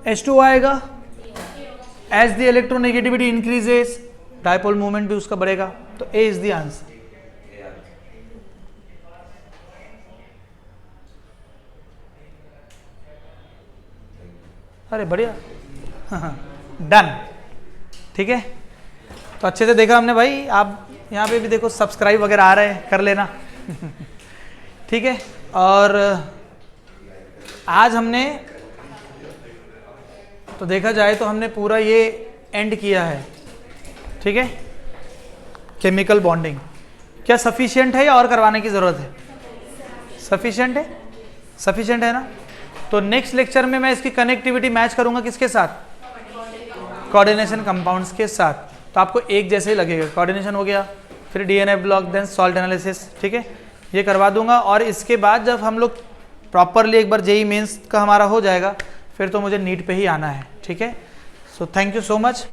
H2O आएगा। As the electronegativity increases, dipole moment भी उसका बढ़ेगा, तो A इज द आंसर। अरे बढ़िया, डन, ठीक है। तो अच्छे से देखा हमने भाई, आप यहाँ पे भी देखो सब्सक्राइब वगैरह आ रहे हैं, कर लेना ठीक है। और आज हमने तो देखा जाए तो हमने पूरा ये एंड किया है, ठीक है, केमिकल बॉन्डिंग। क्या सफिशिएंट है या और करवाने की ज़रूरत है? सफिशिएंट है, सफिशिएंट है ना? तो नेक्स्ट लेक्चर में मैं इसकी कनेक्टिविटी मैच करूंगा किसके साथ? कोऑर्डिनेशन कंपाउंड्स के साथ। तो आपको एक जैसे ही लगेगा, कोऑर्डिनेशन हो गया, फिर DNA block, then salt analysis, ठीक है, ये करवा दूंगा। और इसके बाद जब हम लोग प्रॉपरली एक बार जेई मेंस का हमारा हो जाएगा, फिर तो मुझे नीट पे ही आना है, ठीक है। So thank you so much.